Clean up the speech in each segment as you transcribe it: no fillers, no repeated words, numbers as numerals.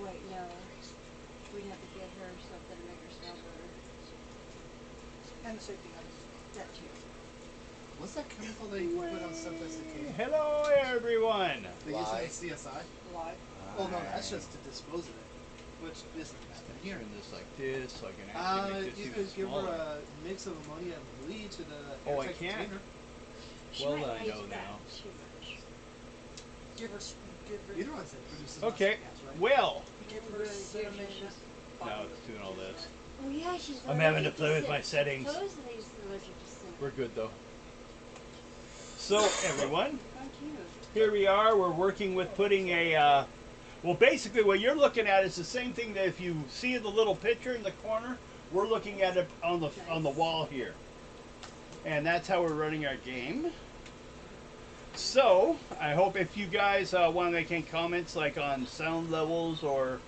wait, no. We'd have to get her something to make her smell better. And the safety gun. That too. What's that chemical that you can put on stuff that's decaying? Hello, everyone. They use it in CSI? Live. Oh no, that's just to dispose of it. Which isn't that bad. Here. Turn this like this so I can actually make this you even could give smaller. her a mix of ammonia and bleach to the Oh, I airtight can't? container. She Well, might I hate know that now. too much. Give her. Either one said produces Okay, mustard gas, right? well. Give her Really cinnamon. Now it's doing all this. Oh yeah, she's I'm having to play with my settings. Supposedly she's allergic to cinnamon. We're good though. So, everyone, How cute. here we are. We're working with putting a, well, basically what you're looking at is the same thing that if you see the little picture in the corner, we're looking at it on the wall here. And that's how we're running our game. So, I hope if you guys want to make any comments like on sound levels or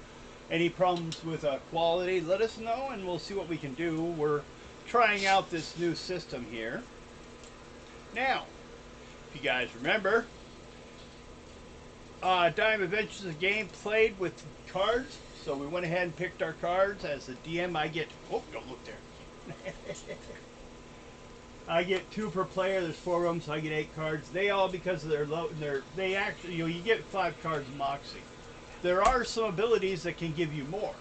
any problems with quality, let us know and we'll see what we can do. We're trying out this new system here. Now, if you guys remember, Dime Adventures is a game played with cards, so we went ahead and picked our cards. As the DM, I get, oh, don't look there. I get 2 per player. There's 4 of them, so I get 8 cards. They all, because of their low, they actually, you get 5 cards Moxie. There are some abilities that can give you more.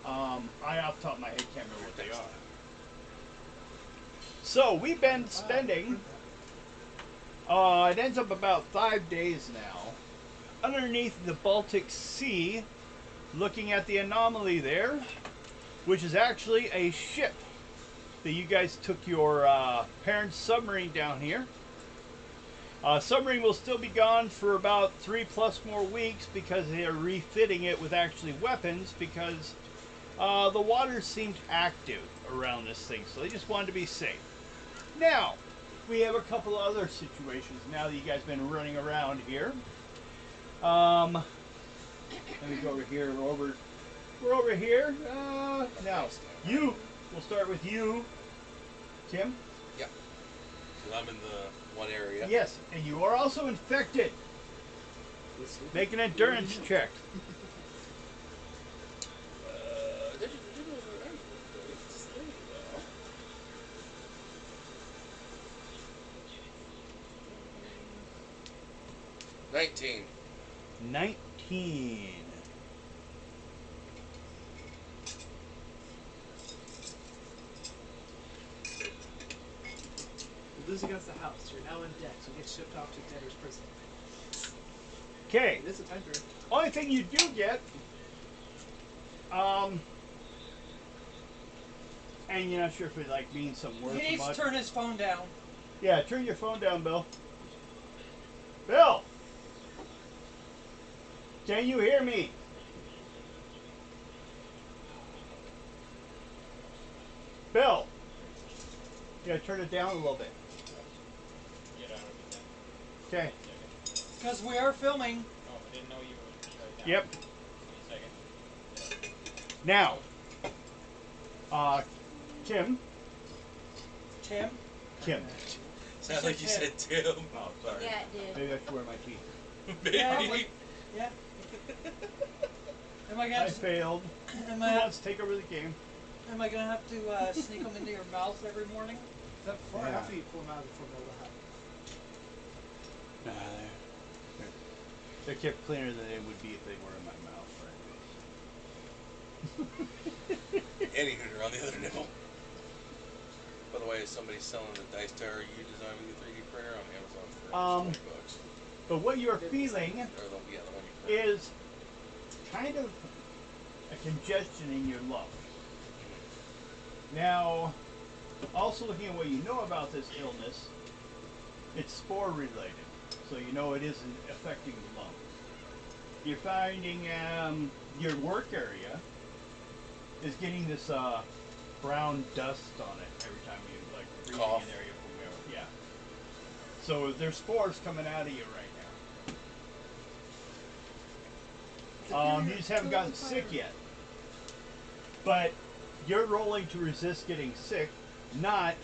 I off the top of my head can't remember what they are. So we've been spending, it ends up about 5 days now, underneath the Baltic Sea, looking at the anomaly there, which is actually a ship that you guys took your parents' submarine down here. Submarine will still be gone for about 3+ more weeks because they are refitting it with actually weapons because the water seemed active around this thing, so they just wanted to be safe. Now, we have a couple other situations now that you guys have been running around here. Let me go over here. We're over here. Now, we'll start with you, Tim. Yeah. So I'm in the one area. Yes, and you are also infected. Make an endurance check. 19. 19. You lose against the house. You're now in debt. You get shipped off to debtor's prison. Okay. It is a time period. Only thing you do get, and you're not sure if it like means some words. He needs to turn his phone down. Yeah, turn your phone down, Bill. Bill! Can you hear me? Bill! Yeah, turn it down a little bit. Okay. Because we are filming. Oh, I didn't know you were right now. Yep. Wait a second. Now, Kim. Tim. Kim. Sounds like you said Tim. Oh, sorry. Yeah, it did. Maybe I should wear my teeth. Maybe. Yeah. Am I I gonna? failed. Am Who wants to take over the game? I gonna have to sneak them into your mouth every morning? Is that before or after you pull them out of the formaldehyde? Nah, they're kept cleaner than they would be if they were in my mouth. Any hooter on the other nipple. By the way, is somebody selling the dice tower you designed with your 3D printer on Amazon for $20? But what you're feeling Or the one you printed. is kind of a congestion in your lung. Now, also looking at what you know about this illness, it's spore related, so you know it isn't affecting the lungs. You're finding your work area is getting this brown dust on it every time you like breathe Cough. in an area from there. Yeah. So there's spores coming out of you right now. You just haven't gotten sick yet. But you're rolling to resist getting sick, not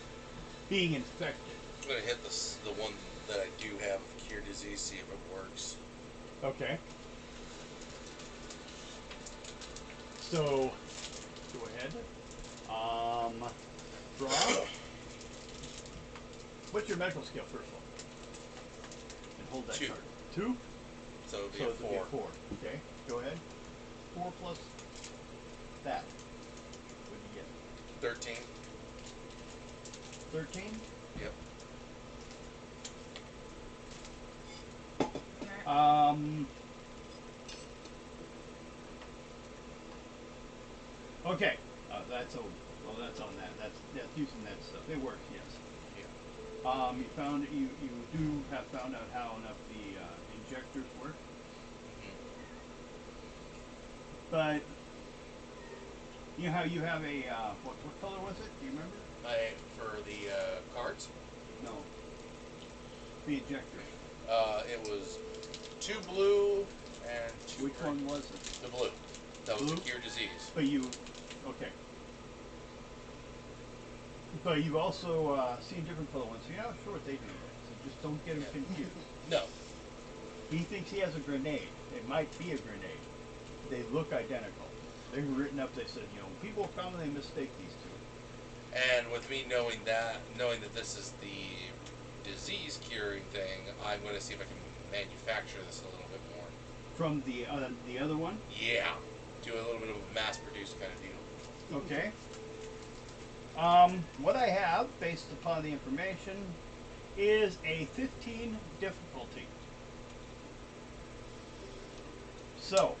being infected. I'm going to hit the one that I do have of cure disease, see if it works. Okay. So, go ahead. Draw. What's your medical skill, first of all? And hold that 2. card. 2? So it'll be So a it'll be 4. a 4. Okay, go ahead. 4 plus that. What do you get? 13. 13? Yep. Okay. That's well, that's on that. That's using that stuff. It works, yes. Yeah. You found you do have found out how enough the injectors work, but you know how you have a what color was it? Do you remember? For the cards, No. The injector. it was 2 blue and 2 Which green. one was it? The blue. That was Blue? the cure disease. But you, okay. But you also seen different color ones, so you're not sure what they do yet. So just don't get him confused. No. He thinks he has a grenade. It might be a grenade. They look identical. They're written up. They said, people commonly mistake these two. And with me knowing that this is the disease curing thing, I'm going to see if I can manufacture this a little bit more. From the other one. Yeah. Do a little bit of a mass-produced kind of deal. Okay. What I have, based upon the information, is a 15 difficulty. So,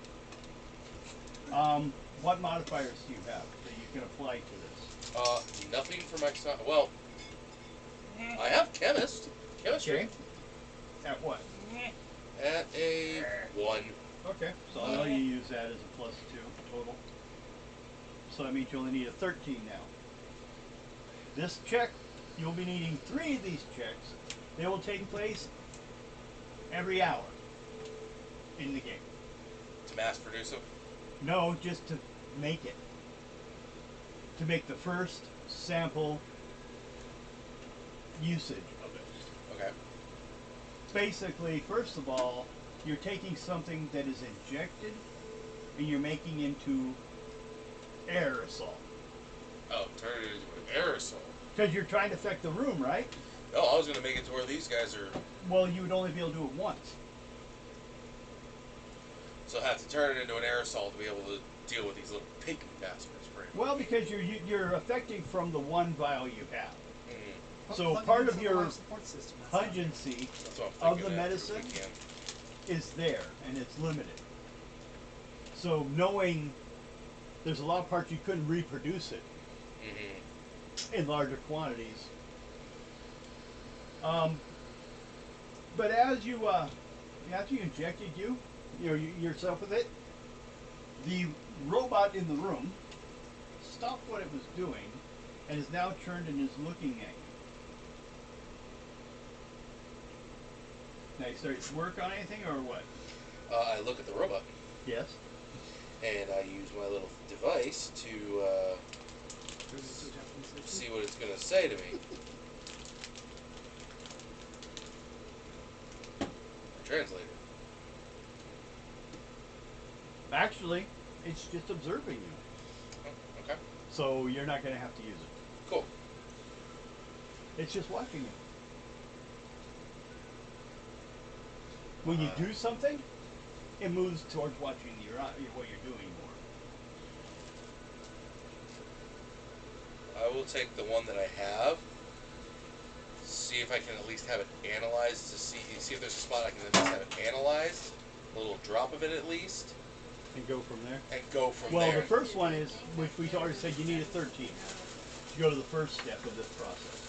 what modifiers do you have that you can apply to this? Nothing for my son. Well, I have chemistry. Okay. At what? At a 1. Okay. So I know you use that as a +2 total. So that means you only need a 13 now. This check, you'll be needing 3 of these checks. They will take place every hour in the game. To mass produce them. No, just to make it. To make the first sample usage of it. Okay. Basically, first of all, you're taking something that is injected and you're making into aerosol. Oh, turn it into an aerosol. Because you're trying to affect the room, right? Oh, I was going to make it to where these guys are. Well, you would only be able to do it once. So I have to turn it into an aerosol to be able to deal with these little piggy bastards. Well, because you're affecting from the one vial you have. Mm-hmm. So Plug it part into of the your life support system. That's not- pungency That's what I'm of thinking. the after if we medicine can. is there, and it's limited. So knowing there's a lot of parts you couldn't reproduce it Mm-hmm. in larger quantities. But as you after you injected yourself with it, the robot in the room stopped what it was doing and is now turned and is looking at you. Now you started to work on anything or what? I look at the robot Yes. and I use my little device to see what it's going to say to me. Translator. Actually, it's just observing you. Oh, okay. So you're not going to have to use it. Cool. It's just watching you. When you do something, it moves towards watching what you're doing more. I will take the one that I have, see if I can at least have it analyzed to see if there's a spot I can at least have it analyzed, a little drop of it at least, And go from there. and go from Well, there. the first one is, which we already said you need a 13 to go to the first step of this process.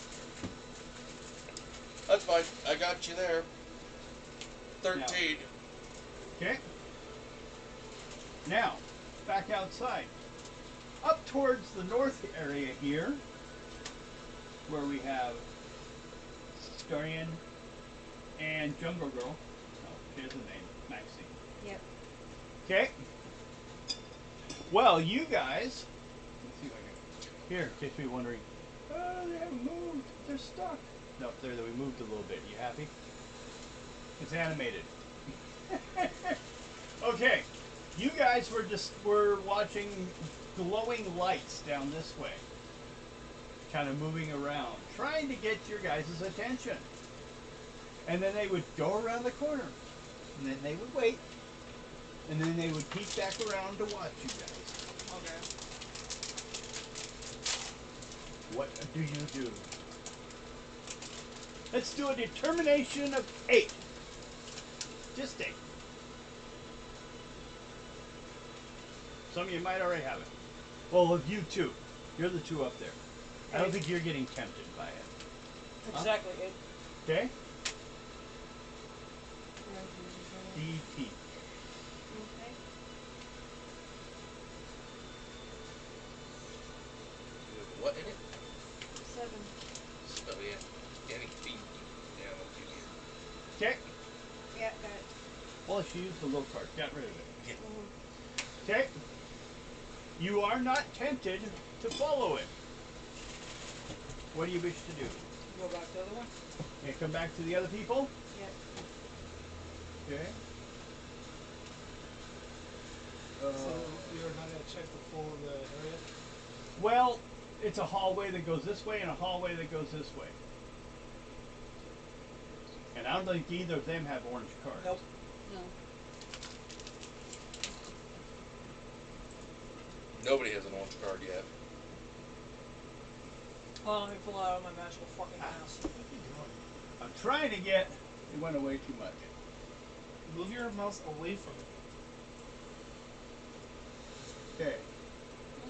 That's fine. I got you there. 13. Okay? Now, back outside. Up towards the north area here, where we have Dorian and Jungle Girl. Oh, she has a name. Maxine. Yep. Okay? Well, you guys, let's see if I can, here, in case you're wondering, they haven't moved, they're stuck. No, there, we moved a little bit. You happy? It's animated. Okay, You guys were watching glowing lights down this way, kind of moving around, trying to get your guys' attention. And then they would go around the corner, and then they would wait, and then they would peek back around to watch you guys. Okay. What do you do? Let's do a determination of 8. Just 8. Some of you might already have it. Well, of you two. You're the two up there. I don't think you're getting tempted by it. Exactly. Okay? Okay. DT. You have what in it? 7. Oh yeah. Getting feet. Yeah, I'll give you. Okay? Yeah, got it. Well, she used the low card. Got rid of it. Yeah. Okay? You are not tempted to follow it. What do you wish to do? Go back to the other one. And come back to the other people? Yep. Okay. So you're not gonna check the full of the area? Well, it's a hallway that goes this way and a hallway that goes this way. And I don't think either of them have orange cards. Nope. No. Nobody has an orange card yet. Oh, let me pull out my magical fucking mouse. I'm trying to get... It went away too much. Move your mouse away from it. Okay.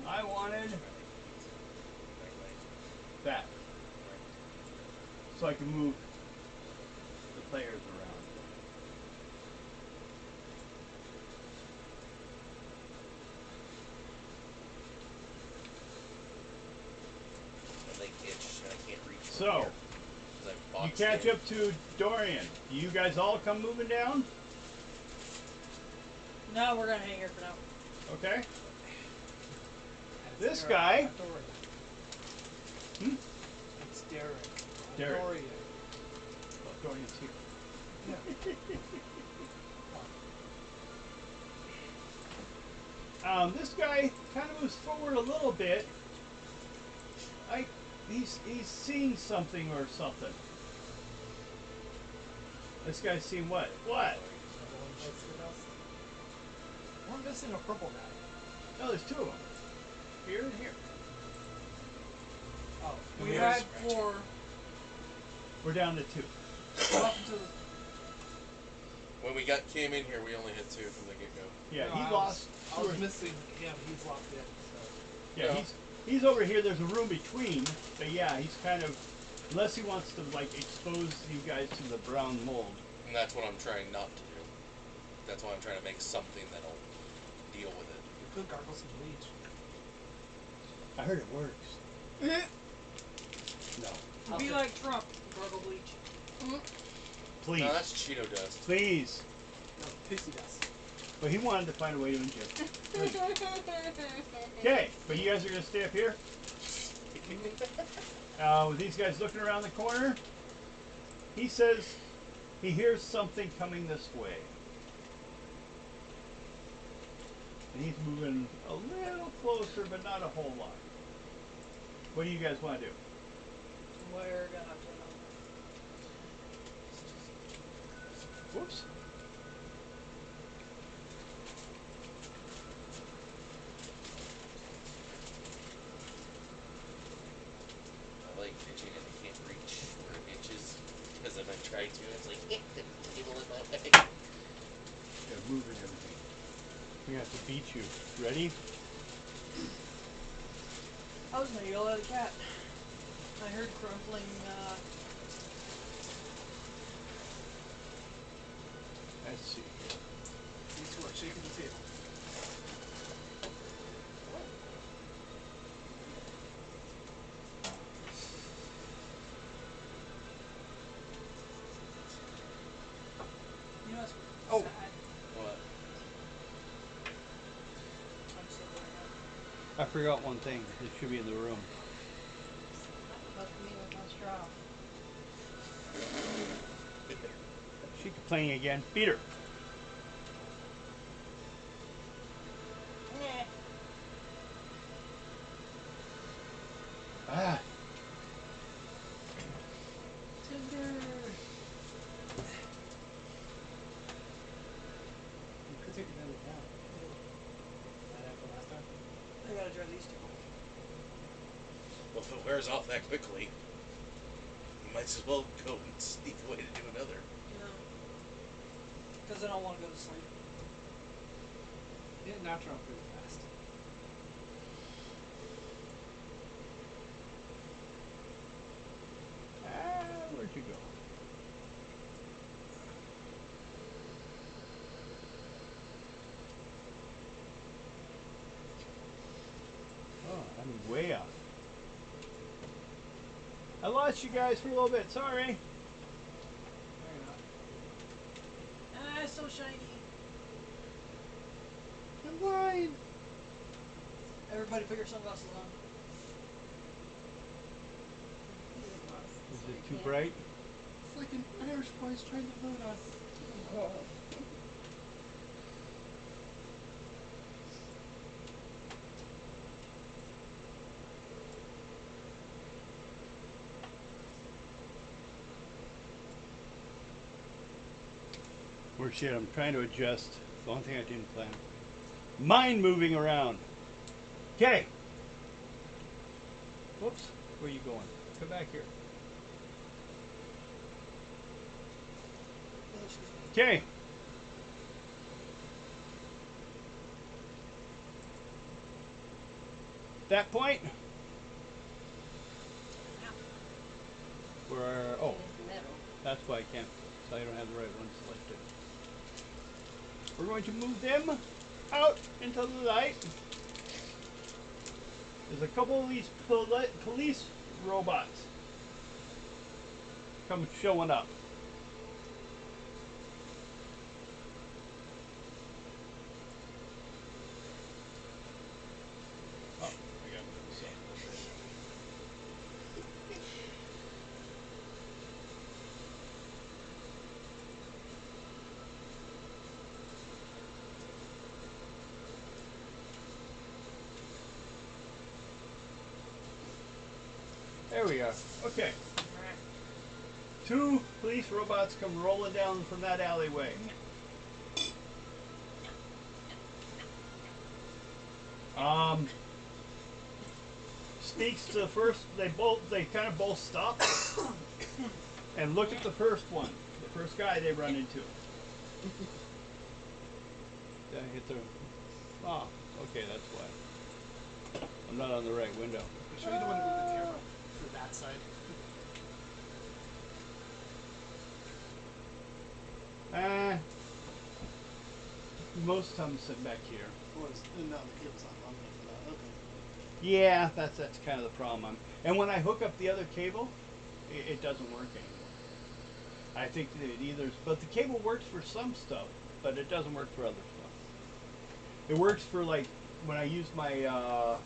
I wanted that. So I can move the players around. My leg itch and I can't reach. from So, here, 'cause I'm you boxed catch in. up to Dorian. Do you guys all come moving down? No, we're gonna hang here for now. Okay. This Derek, guy... not Dorian. Hmm? It's Derek. not Derek. Dorian. Oh, Dorian's here. Yeah. This guy kind of moves forward a little bit. He's seeing something or something. This guy's seeing what? What? We're missing a purple guy. No, there's 2 of them. Here and here. Oh, We yeah. had 4. We're down to 2. Up until the When we came in here, we only had 2 from the get go. Yeah, No, he I lost. I was missing him. He's locked in. So. Yeah, No. he's over here. There's a room between, but yeah, he's kind of, unless he wants to like expose you guys to the brown mold. And that's what I'm trying not to do. That's why I'm trying to make something that'll deal with it. You could gargle some bleach. I heard it works. No, be like Trump, gargle bleach. please, No, that's Cheeto dust. please. No, pixie dust. But he wanted to find a way to inject it. Please. Okay, but you guys are gonna stay up here. With these guys looking around the corner, he says he hears something coming this way. And he's moving a little closer, but not a whole lot. What do you guys want to do? We're gonna have to. Whoops. I like itching and I can't reach where it itches. Because if I try to, it's like, hit the table in my way. They're moving everything. We have to beat you. Ready? I was gonna yell at the cat. I heard crumpling, Let's see. These two are shaking the table. you know what's Oh. sad? What? I'm so glad I forgot one thing. It should be in the room. Look at me with my straw. She complaining again. Beat her. drive these two. Well, if it wears off that quickly, you might as well go and sneak away to do another. No. Because I don't want to go to sleep. Yeah, natural pretty fast. Where'd you go? Oh, I'm way up. I lost you guys for a little bit. Sorry. No, you're not. Ah, it's so shiny. I'm blind. Everybody put your sunglasses on. Is it too bright? It's like an Irish boy's trying to vote on. Or shit, I'm trying to adjust. The only thing I didn't plan. Mind moving around. Okay. Whoops. Where are you going? Come back here. Oh, excuse me. Okay. That point. Where? Oh, that's why I can't. So I don't have the right one selected. We're going to move them out into the light. There's a couple of these police robots come showing up. Oh, I got myself. There we are. Okay. Two police robots come rolling down from that alleyway. Speaks to the first. They kind of both stop and look at the first one, the first guy they run into. Did I hit the? Oh, okay, that's why. I'm not on the right window. I'm sure you don't want to move the camera for that side. Most of them sit back here. No, the cable's not long enough for that. Okay. Yeah, that's kind of the problem. And when I hook up the other cable, it doesn't work anymore. I think that it either, but the cable works for some stuff, but it doesn't work for other stuff. It works for like when I use my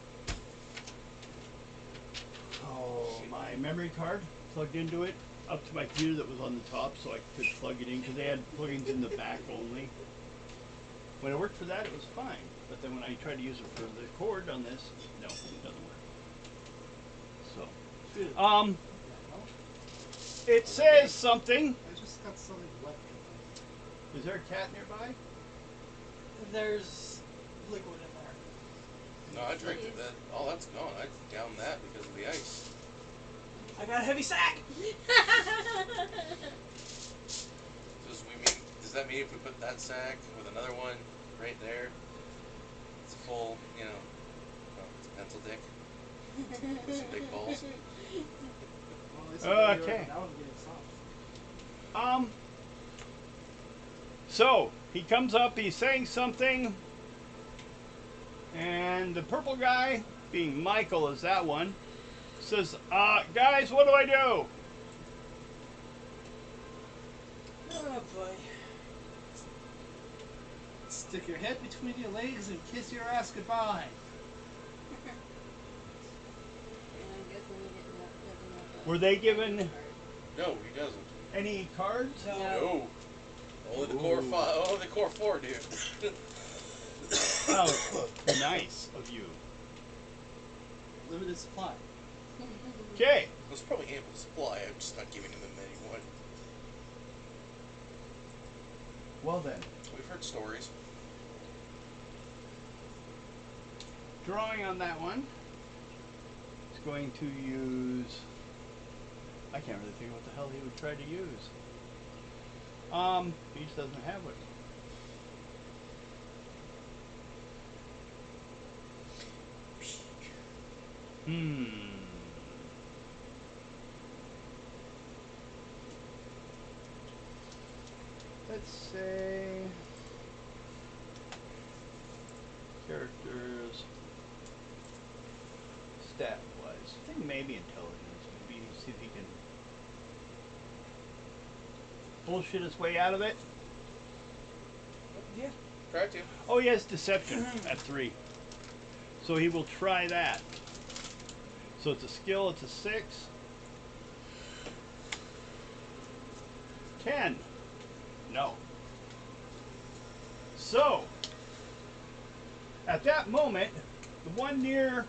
my memory card plugged into it up to my computer that was on the top, so I could plug it in because they had plugins in the back only. When it worked for that, it was fine. But then when I tried to use it for the cord on this, no, it doesn't work. So, Good. um, Yeah, well, it says something. I just got something wet. Is there a cat nearby? There's liquid in there. No, I drank it. All that's gone. I downed that because of the ice. I got a heavy sack. Does that mean if we put that sack with another one right there, it's a full, it's a pencil dick with some big balls? Well, it's Okay. That one's getting soft. So he comes up, he's saying something, and the purple guy, being Michael is that one, says, guys, what do I do? Oh boy. Stick your head between your legs and kiss your ass goodbye. Were they given No, he doesn't. any cards? No. Only the core Ooh. 5. Only the core 4, dude. Oh, nice of you. Limited supply. Okay. There's probably ample supply. I'm just not giving him anyone. Well then. We've heard stories. drawing on that one. He's going to use. I can't really think of what the hell he would try to use. He just doesn't have it. Let's say characters stat wise. I think maybe intelligence. Maybe see if he can bullshit his way out of it. Yeah. Try to. Oh, he has deception at 3. So he will try that. So it's a skill, it's a 6. 10. No. So, at that moment, the one near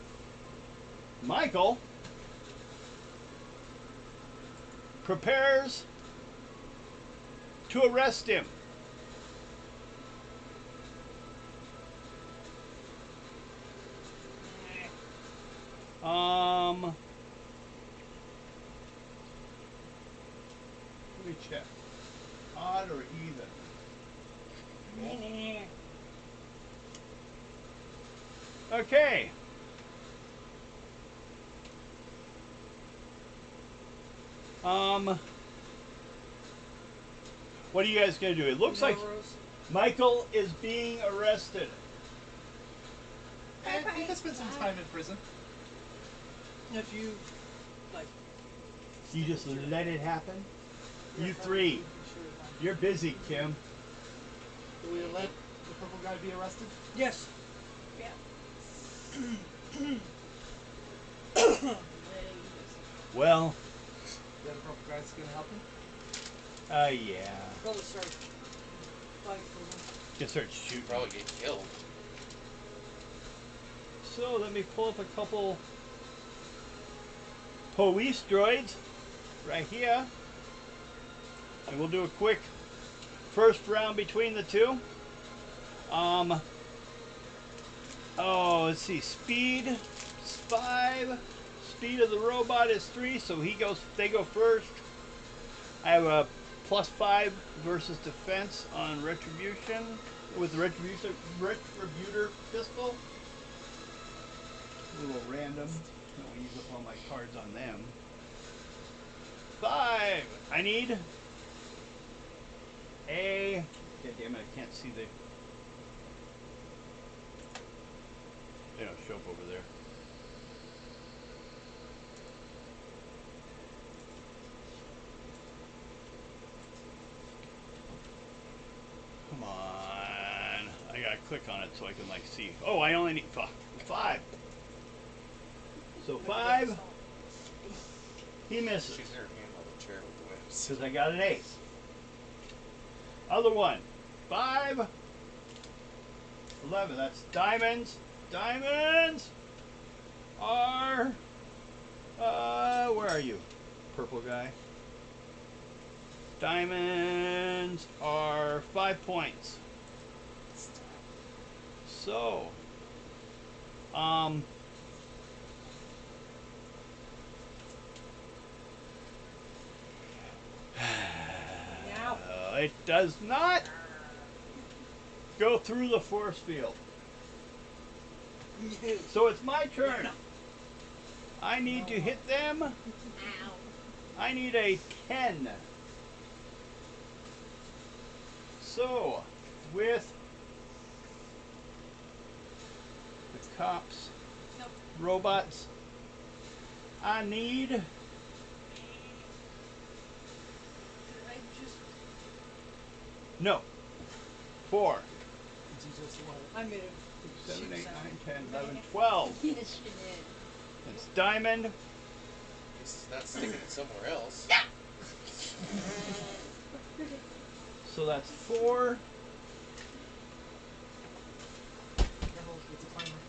Michael prepares to arrest him. Let me check. Odd or even? Okay. What are you guys gonna do? It looks like Michael is being arrested. And you can spend some time in prison. If you, like... You just let it happen? Yeah, You that three. would be sure fine. You're busy, Kim. Do we let the purple guy be arrested? Yes. Yeah. Well, The other purple guy's gonna help him? yeah. Probably start fighting for them. Just start shooting. Probably get killed. So let me pull up a couple police droids right here. And we'll do a quick first round between the two. Oh, let's see. Speed is 5. Speed of the robot is 3, so they go first. I have a +5 versus defense on retribution with the retributor pistol. A little random. Don't use up all my cards on them. 5. I need a. God damn it! I can't see the. They don't show up over there. Come on. I gotta click on it so I can like see. Oh, I only need 5. So 5. He misses. She's her hand on the chair with the whips. Because I got an ace. Other one. 5. 11. That's diamonds. Diamonds are. Where are you? Purple guy. Diamonds are 5 points. So. It does not go through the force field. So it's my turn. I need to hit them. Ow. I need a 10. So, with the cops, Nope. robots, I need. I just... No. 4. It's just one. I made it. 7, Shoot 8, 9, sound. 10, 11, 12. Yes, you did. It's diamond. This is not sticking it somewhere else. So that's 4. Careful, it's a timer.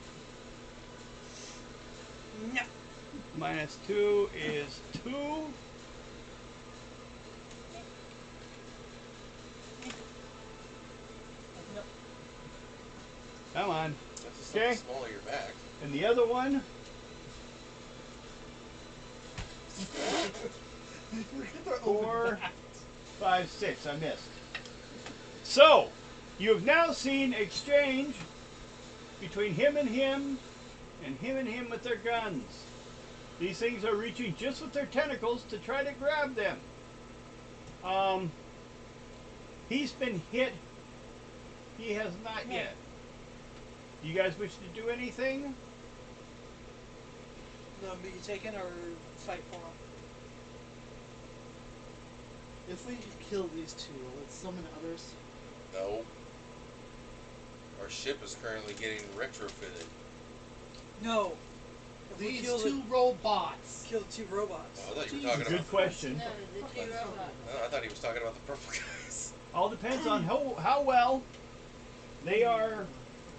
No. Minus 2 is 2. No. Come on. That's just Okay. something small on your back. And the other one, They're 4, open 5, 6. I missed. So, you have now seen exchange between him and him with their guns. These things are reaching just with their tentacles to try to grab them. He's been hit. He has not yet. Do you guys wish to do anything? No, be taken or fight for him. If we kill these two, will it summon others? No. Our ship is currently getting retrofitted. No. If we These kill two robots. kill the two robots. Oh, I thought you were talking Good about. question. No, the two robots. Oh, I thought he was talking about the purple guys. All depends on how well they are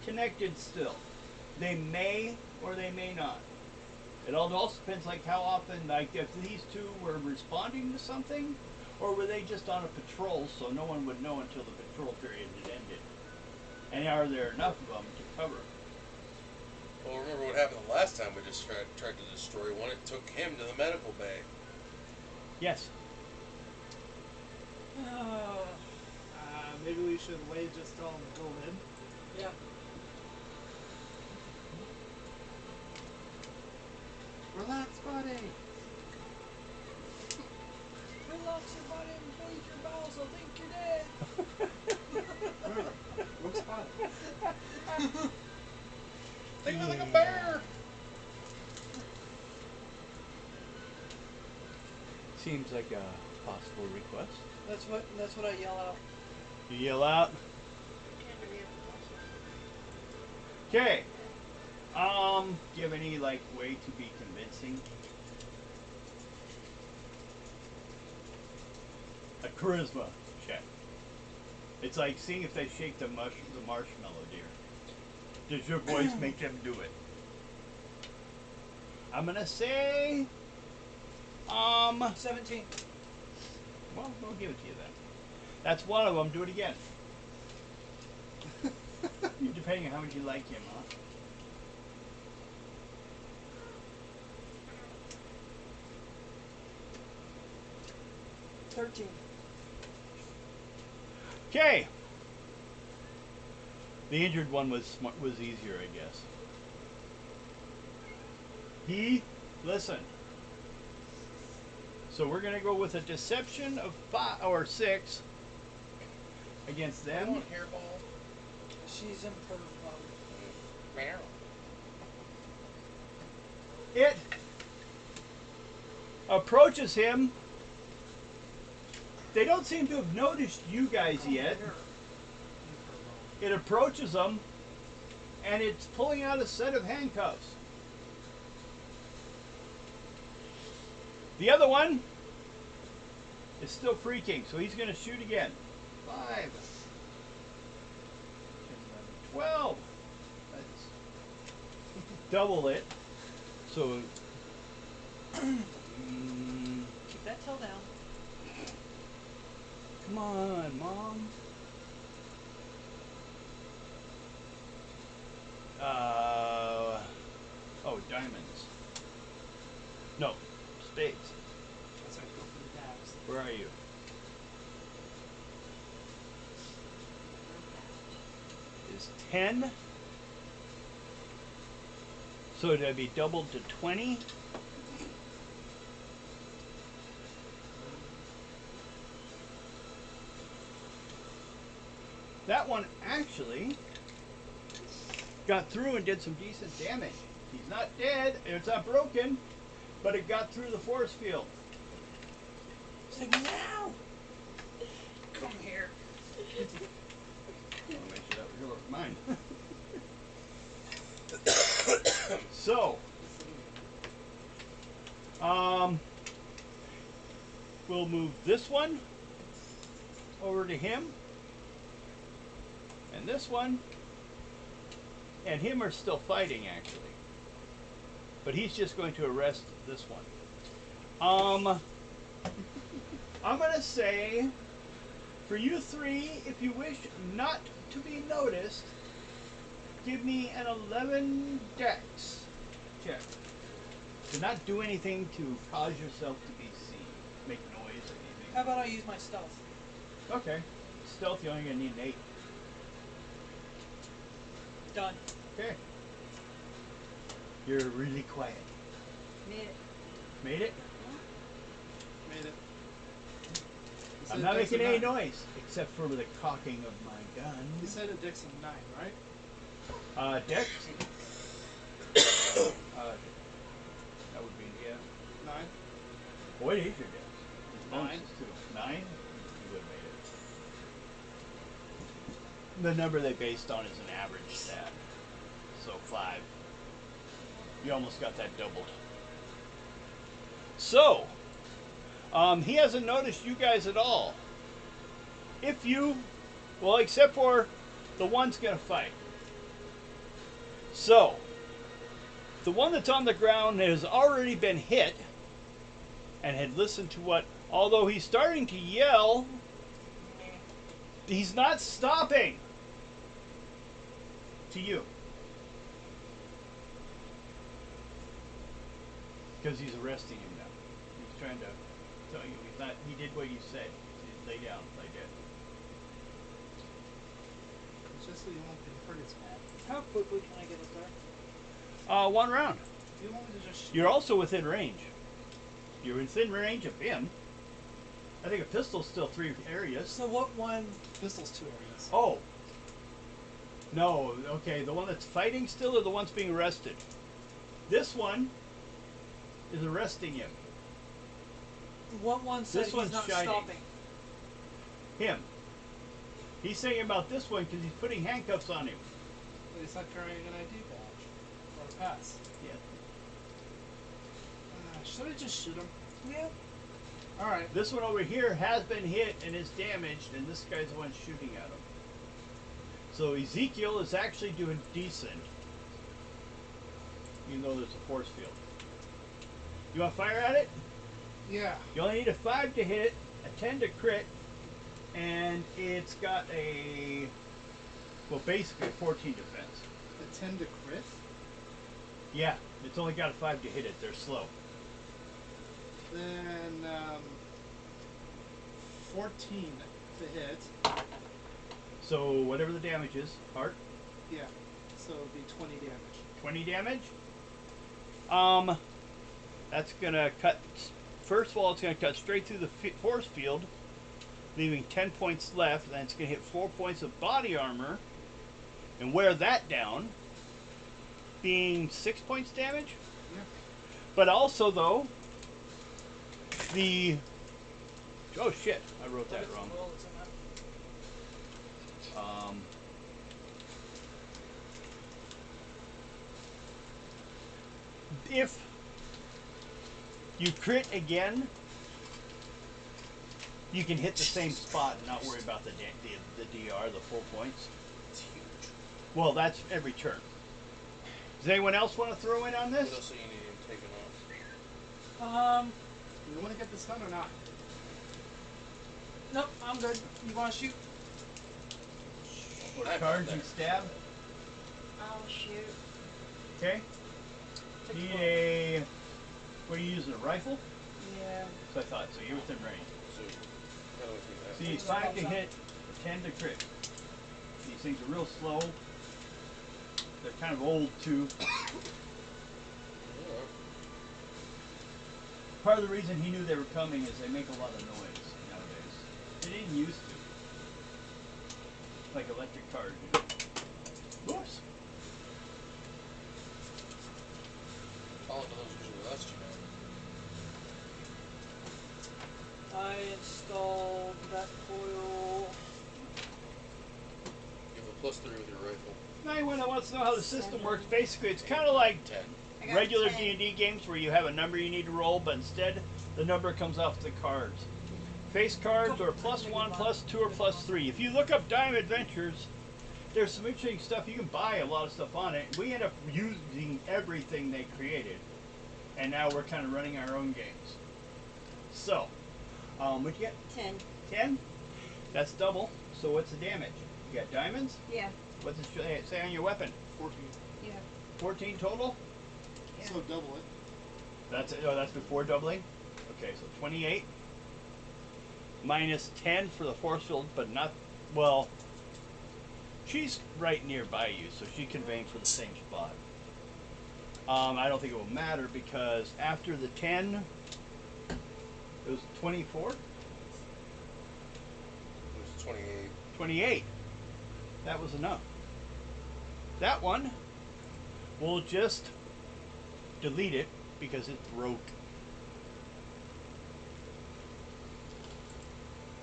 connected still. They may or they may not. It all also depends like how often, like if these two were responding to something, or were they just on a patrol so no one would know until the patrol period had ended. And are there enough of them to cover? Well, remember what happened the last time we just tried to destroy one? It took him to the medical bay. Yes. Maybe we should wait, just tell them to go in. Yeah. Relax, buddy. Relax your body and close your bowels. I'll think you're dead. Remember, looks fine. Think of it like a bear. Seems like a possible request. That's what I yell out. You yell out. Pretend to be a Okay. Do you have any like way to be convincing? A charisma check. It's like seeing if they shake the marshmallow, dear. Does your voice make them do it? I'm gonna say 17. well, we'll give it to you then. That's one of them. Do it again. Depending on how much you like him, huh? $13. Okay. The injured one was easier, I guess. Listen. So we're gonna go with a deception of 5 or 6 against I them. want hairball. She's in perv mode. Meow. It approaches him. They don't seem to have noticed you guys yet. It approaches them, and it's pulling out a set of handcuffs. The other one is still freaking, so he's going to shoot again. 5, 10, 11, 12. That's double it. So, Keep that tail down. come on, Mom. Oh, diamonds. No, spades. That's why I go for the dabs. Where are you? Is 10. So that'd be doubled to 20. That one actually got through and did some decent damage. He's not dead, it's not broken, but it got through the force field. Say now. Come here. I want to make sure that was mine. So, we'll move this one over to him, and this one and him are still fighting actually, but he's just going to arrest this one. I'm gonna say for you three, if you wish not to be noticed, give me an 11 dex check. Do not do anything to cause yourself to be seen. Make noise or anything. How about I use my stealth? Okay. Stealth, you're only going to need an 8. Done. Okay. You're really quiet. Made it. Made it? Made it. You I'm said not a dex making of any 9. noise except for the cocking of my gun. You said a dex of 9, right? Dex? That would be, yeah. 9. What is your dex? Nine. Bonuses too. 9? You would have made it. The number they based on is an average stat. So 5. You almost got that doubled. So, he hasn't noticed you guys at all. If you, well, except for the one's gonna fight. So, the one that's on the ground has already been hit and had listened to what, although he's starting to yell, he's not stopping to you. Because he's arresting him now. He's trying to tell you he's not, he did what you said. Lay down, lay dead. It's just so you won't get hurt as bad. How quickly can I get up there? 1 round. You want me to just shoot? You're also within range. You're within range of him. I think a pistol's still 3 areas. So what one? Pistol's 2 areas. Oh. No, okay, the one that's fighting still or the one's being arrested? This one is arresting him. What one said This he's one's not shining. stopping? Him. He's saying about this one because he's putting handcuffs on him. But he's not carrying an ID badge. Or a pass. Yeah. Should I just shoot him? Yeah. Alright. This one over here has been hit and is damaged, and this guy's the one shooting at him. So Ezekiel is actually doing decent, even though there's a force field. You want to fire at it? Yeah. You only need a 5 to hit, a 10 to crit, and it's got a, well, basically a 14 defense. A 10 to crit? Yeah, it's only got a 5 to hit it. They're slow. Then, 14 to hit. So whatever the damage is, heart, Yeah. So it'll be 20 damage. 20 damage. That's gonna cut. First of all, it's gonna cut straight through the force field, leaving 10 points left. Then it's gonna hit 4 points of body armor, and wear that down, being 6 points damage. Yeah. But also though, the oh shit, I wrote that wrong. Bullets in that. If you crit again, you can hit the same spot and not worry about the DR, the full points. It's huge. Well, that's every turn. Does anyone else want to throw in on What this? else do you need him taken off? You want to get this done or not? Nope, I'm good. You want to shoot? Or I'm charge there. and stab? I'll shoot. Okay. Take Need the bullet. a. What are you using? A rifle? Yeah. So I thought. So you're within range. So, how do I do that? So you need 5 to hit, a 10 to crit. These things are real slow. They're kind of old too. Yeah. Part of the reason he knew they were coming is they make a lot of noise nowadays. They didn't used to. Like electric cars, you know. Whoops. How long do those usually last you, man? I installed that coil. You have a +3 with your rifle. Now anyone that wants to know how the system works, basically it's kind of like 10. I got regular 10. D&D games where you have a number you need to roll, but instead the number comes off the cards. Face cards are +1, +2, or +3. If you look up Dime Adventures, there's some interesting stuff. You can buy a lot of stuff on it. We end up using everything they created, and now we're kind of running our own games. So, what'd you get? 10. 10? That's double. So what's the damage? You got diamonds? Yeah. What's it say on your weapon? 14. Yeah. 14 total? Yeah. So double it. That's oh, that's before doubling? Okay, so 28. Minus 10 for the force field, but not, well, she's right nearby you, so she can bang for the same spot. I don't think it will matter because after the 10, it was 24? It was 28. 28. That was enough. That one, we'll just delete it because it broke.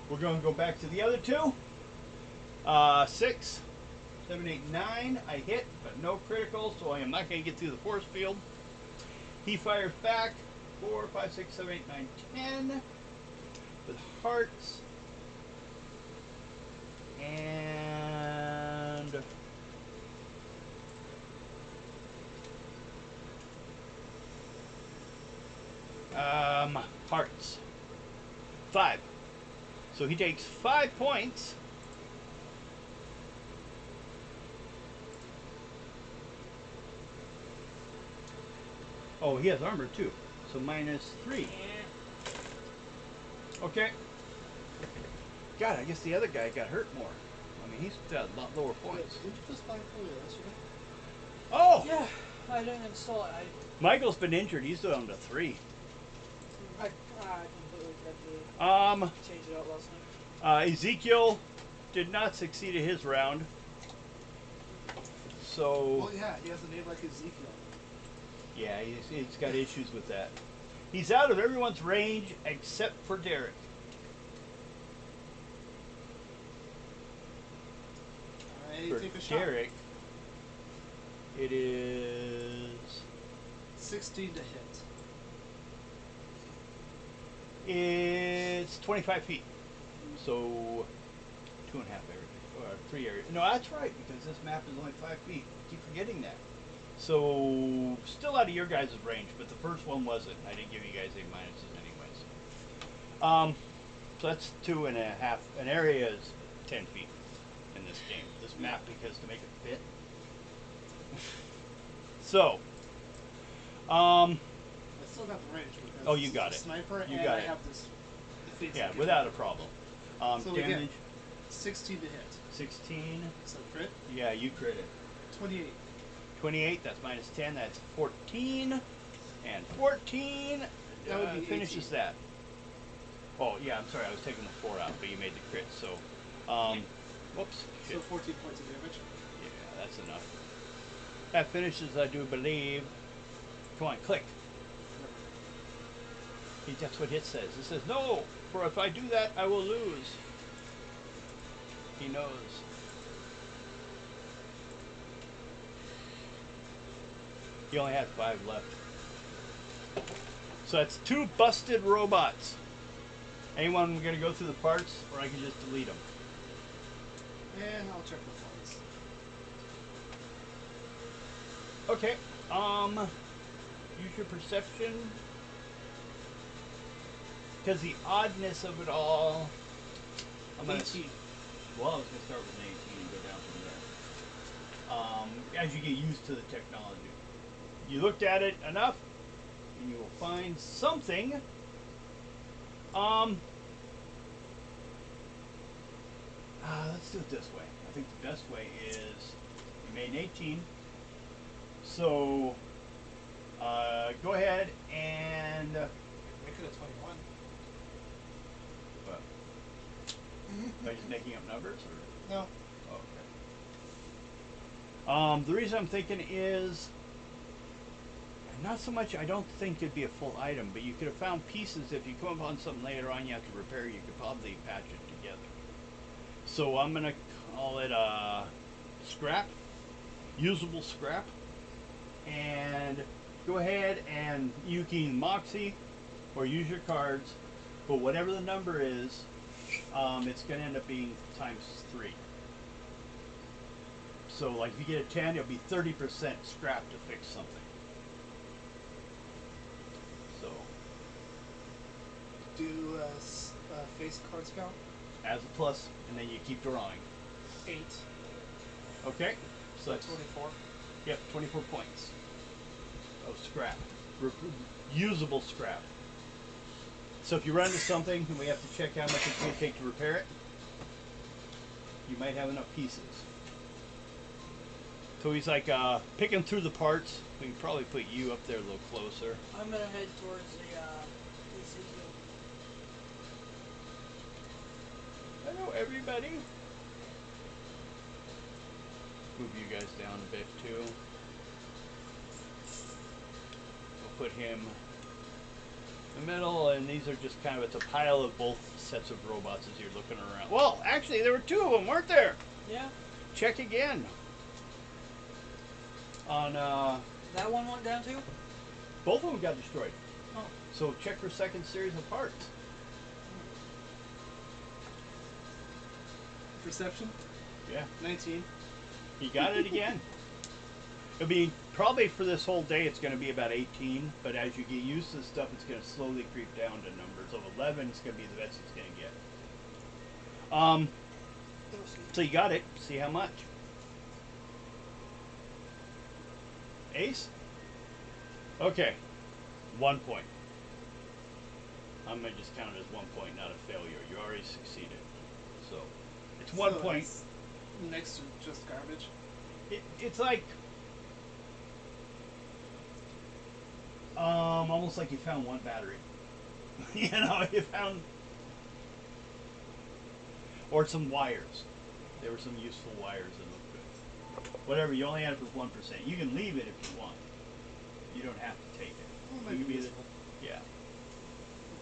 We're going to go back to the other two. 6, 7, 8, 9. I hit, but no critical, so I am not going to get through the force field. He fires back. 4, 5, 6, 7, 8, 9, 10. With hearts. And hearts. 5. So he takes 5 points. Oh, he has armor too. So minus 3. Okay. God, I guess the other guy got hurt more. I mean, he's got a lot lower points. Did you just buy Polio yesterday? Oh! Yeah, I didn't install it. Michael's been injured. He's down to 3. I completely forgot to change it out last night. Ezekiel did not succeed at his round. So, Well, yeah, he has a name like Ezekiel. yeah, he's got issues with that. He's out of everyone's range except for Derek. Alright, For take a shot. Derek, it is 16 to hit. it's 25 feet. So 2.5 area or 3 area. No, that's right because this map is only 5 feet. I keep forgetting that. So still out of your guys' range, but the first one wasn't. I didn't give you guys any minuses anyways. So that's 2.5. An area is 10 feet in this game. This map because to make it fit. So, I still got the range because Oh, you got it's a it. sniper You and got I it. have this defensive yeah, gear. without a problem. So again, Damage 16 to hit. 16. So crit, Yeah, you crit it. 28. 28, that's minus 10, that's 14. And 14 That would be finishes 18. that. Oh, yeah, I'm sorry, I was taking the 4 out, but you made the crit, so. Whoops. Shit. So 14 points of damage. Yeah, that's enough. That finishes, I do believe. Come on, click. That's what it says. It says, no, for if I do that, I will lose. He knows. He only had 5 left. So that's 2 busted robots. Anyone going to go through the parts, or I can just delete them? And I'll check the points. Okay. Use your perception. Because the oddness of it all. I'm gonna, 18. well, I was going to start with an 18 and go down from there. As you get used to the technology. You looked at it enough, and you will find something. Let's do it this way. I think the best way is you made an 18. So, go ahead and. Make it a 21. What? Am I just making up numbers? Or? No. Okay. The reason I'm thinking is. Not so much, I don't think it'd be a full item, but you could have found pieces. If you come upon something later on you have to repair, you could probably patch it together. So I'm going to call it scrap, usable scrap. And go ahead and you can Moxie or use your cards, but whatever the number is, it's going to end up being times 3. So like if you get a 10, it'll be 30% scrap to fix something. So, Do face cards count? as a plus, and then you keep drawing. 8. Okay, so So that's 24. Yep, 24 points of scrap. Usable scrap. So if you run into something and we have to check how much it's going to take to repair it, you might have enough pieces. So he's like picking through the parts. We can probably put you up there a little closer. I'm gonna head towards the PC. Hello, everybody. Move you guys down a bit too. We'll put him in the middle, and these are just kind of, it's a pile of both sets of robots as you're looking around. Well, actually, there were two of them, weren't there? Yeah. Check again. On That one went down too? both of them got destroyed. Oh. So check for second series of parts. Perception? Yeah. 19. You got it again. It'll be probably for this whole day. It's going to be about 18, but as you get used to the stuff, it's going to slowly creep down to numbers of 11. Is going to be the best it's going to get. So you got it. See how much? Ace. Okay, 1 point. I'm going to just count it as 1 point, not a failure. You already succeeded. So it's 1 So point. it's next to just garbage. It's like almost like you found one battery. You know, you found, or some wires. There were some useful wires that looked good. Whatever, you only had it for 1%. You can leave it if you want. You don't have to take it. Well, it You might can be be the- useful. yeah. You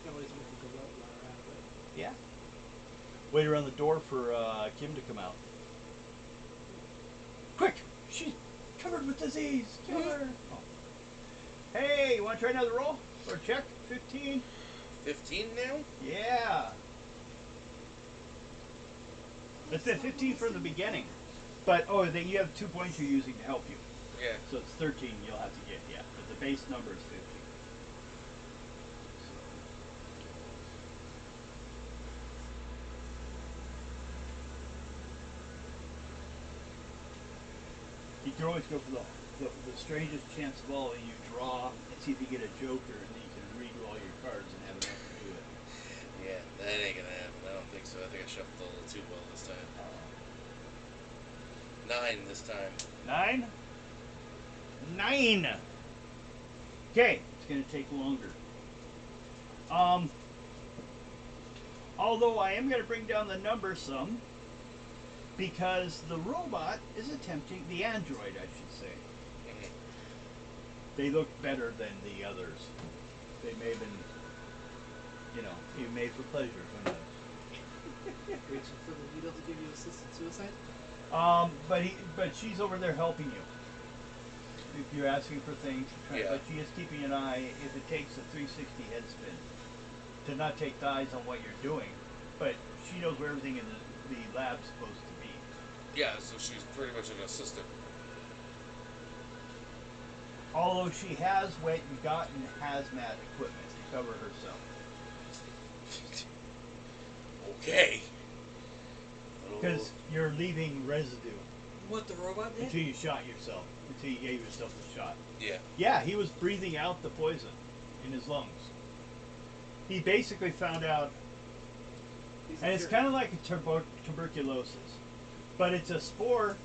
can always make a good route out of it. Yeah. Wait around the door for Kim to come out. Quick! She's covered with disease! Kill her! Oh. Hey, you want to try another roll? Or check? 15? 15 now? Yeah. It's the 15 from the beginning. But, oh, then you have 2 points you're using to help you. Yeah. So it's 13 you'll have to get, yeah. But the base number is 15. You can always go for the strangest chance of all, and you draw and see if you get a joker, and then you can redo all your cards and have enough to do it. Yeah, that ain't gonna happen. I don't think so. I think I shuffled a little too well this time. 9 this time. 9? 9! Okay, it's going to take longer. Although I am going to bring down the number some, because the robot is attempting, the android I should say, Mhm. they look better than the others. They may have been, you know, even made for pleasure. Who knows? Reaching for the needle to give you assisted suicide? But she's over there helping you. If you're asking for things, Yeah. but she is keeping an eye if it takes a 360 head spin to not take the eyes on what you're doing. But she knows where everything in the lab's supposed to be. Yeah, so she's pretty much an assistant. Although she has went and gotten hazmat equipment to cover herself. Okay. Because you're leaving residue What the robot did? until you shot yourself, until you gave yourself a shot. Yeah. Yeah, he was breathing out the poison in his lungs. He basically found out, He's and it's cured. kind of like a tuberculosis, but it's a spore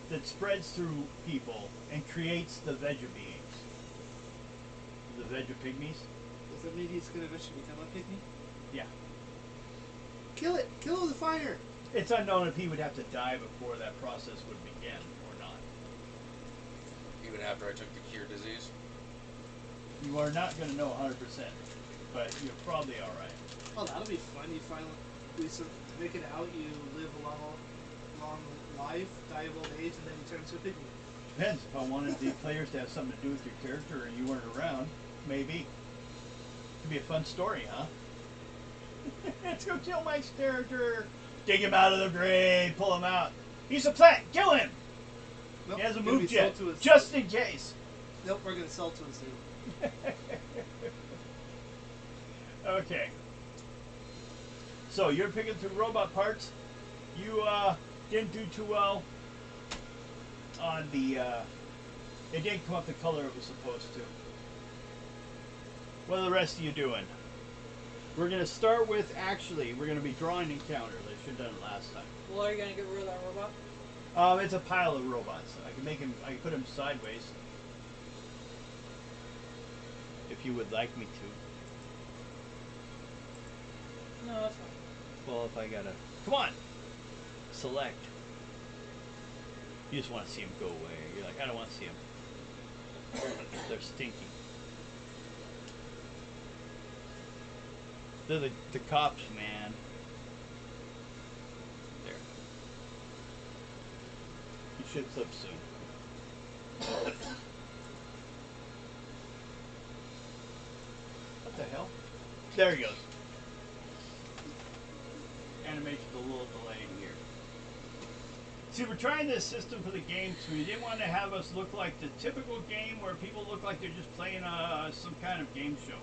that spreads through people and creates the veggie beings, the veggie pygmies. Does that mean he's going to eventually become a pygmy? Yeah, Kill it! Kill it with fire! it's unknown if he would have to die before that process would begin or not. Even after I took the cure disease. You are not going to know 100%, but you're probably all right. Oh, that'll be fun. You finally make it out, you live a long life, die of old age, and then you turn into a pygmy. Depends. If I wanted the players to have something to do with your character and you weren't around, maybe. Could be a fun story, huh? Let's go kill Mike's character. Dig him out of the grave. Pull him out. He's a plant. Kill him. Nope, He hasn't gonna moved be sold yet. to his- Just in case. Nope, we're going to sell to a zoo. Okay. So you're picking through robot parts. You didn't do too well on the It didn't come up the color it was supposed to. What are the rest of you doing? We're going to start with, actually, we're going to be drawing encounters. I should have done it last time. Well, are you gonna get rid of that robot? It's a pile of robots. I can make him, I can put him sideways. If you would like me to. No, that's fine. Well, if I gotta. Come on! Select. You just want to see him go away. You're like, I don't want to see him. They're stinky. They're the cops, man. There. You should flip soon. What the hell? There he goes. Animation's a little delayed here. See, we're trying this system for the game, so we didn't want to have us look like the typical game where people look like they're just playing some kind of game show.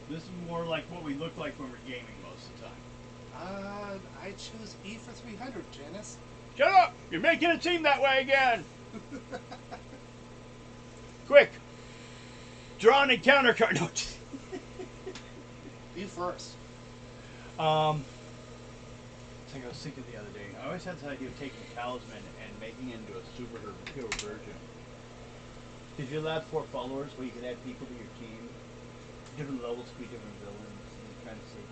This is more like what we look like when we're gaming most of the time. I choose E for 300, Janice. Shut up! You're making it seem that way again! Quick! Draw an encounter card. No. You first. I think I was thinking the other day. I always had this idea of taking Talisman and making it into a superhero version. If you allowed 4 followers, where you could add people to your team, different levels could be different villains, and you kind of see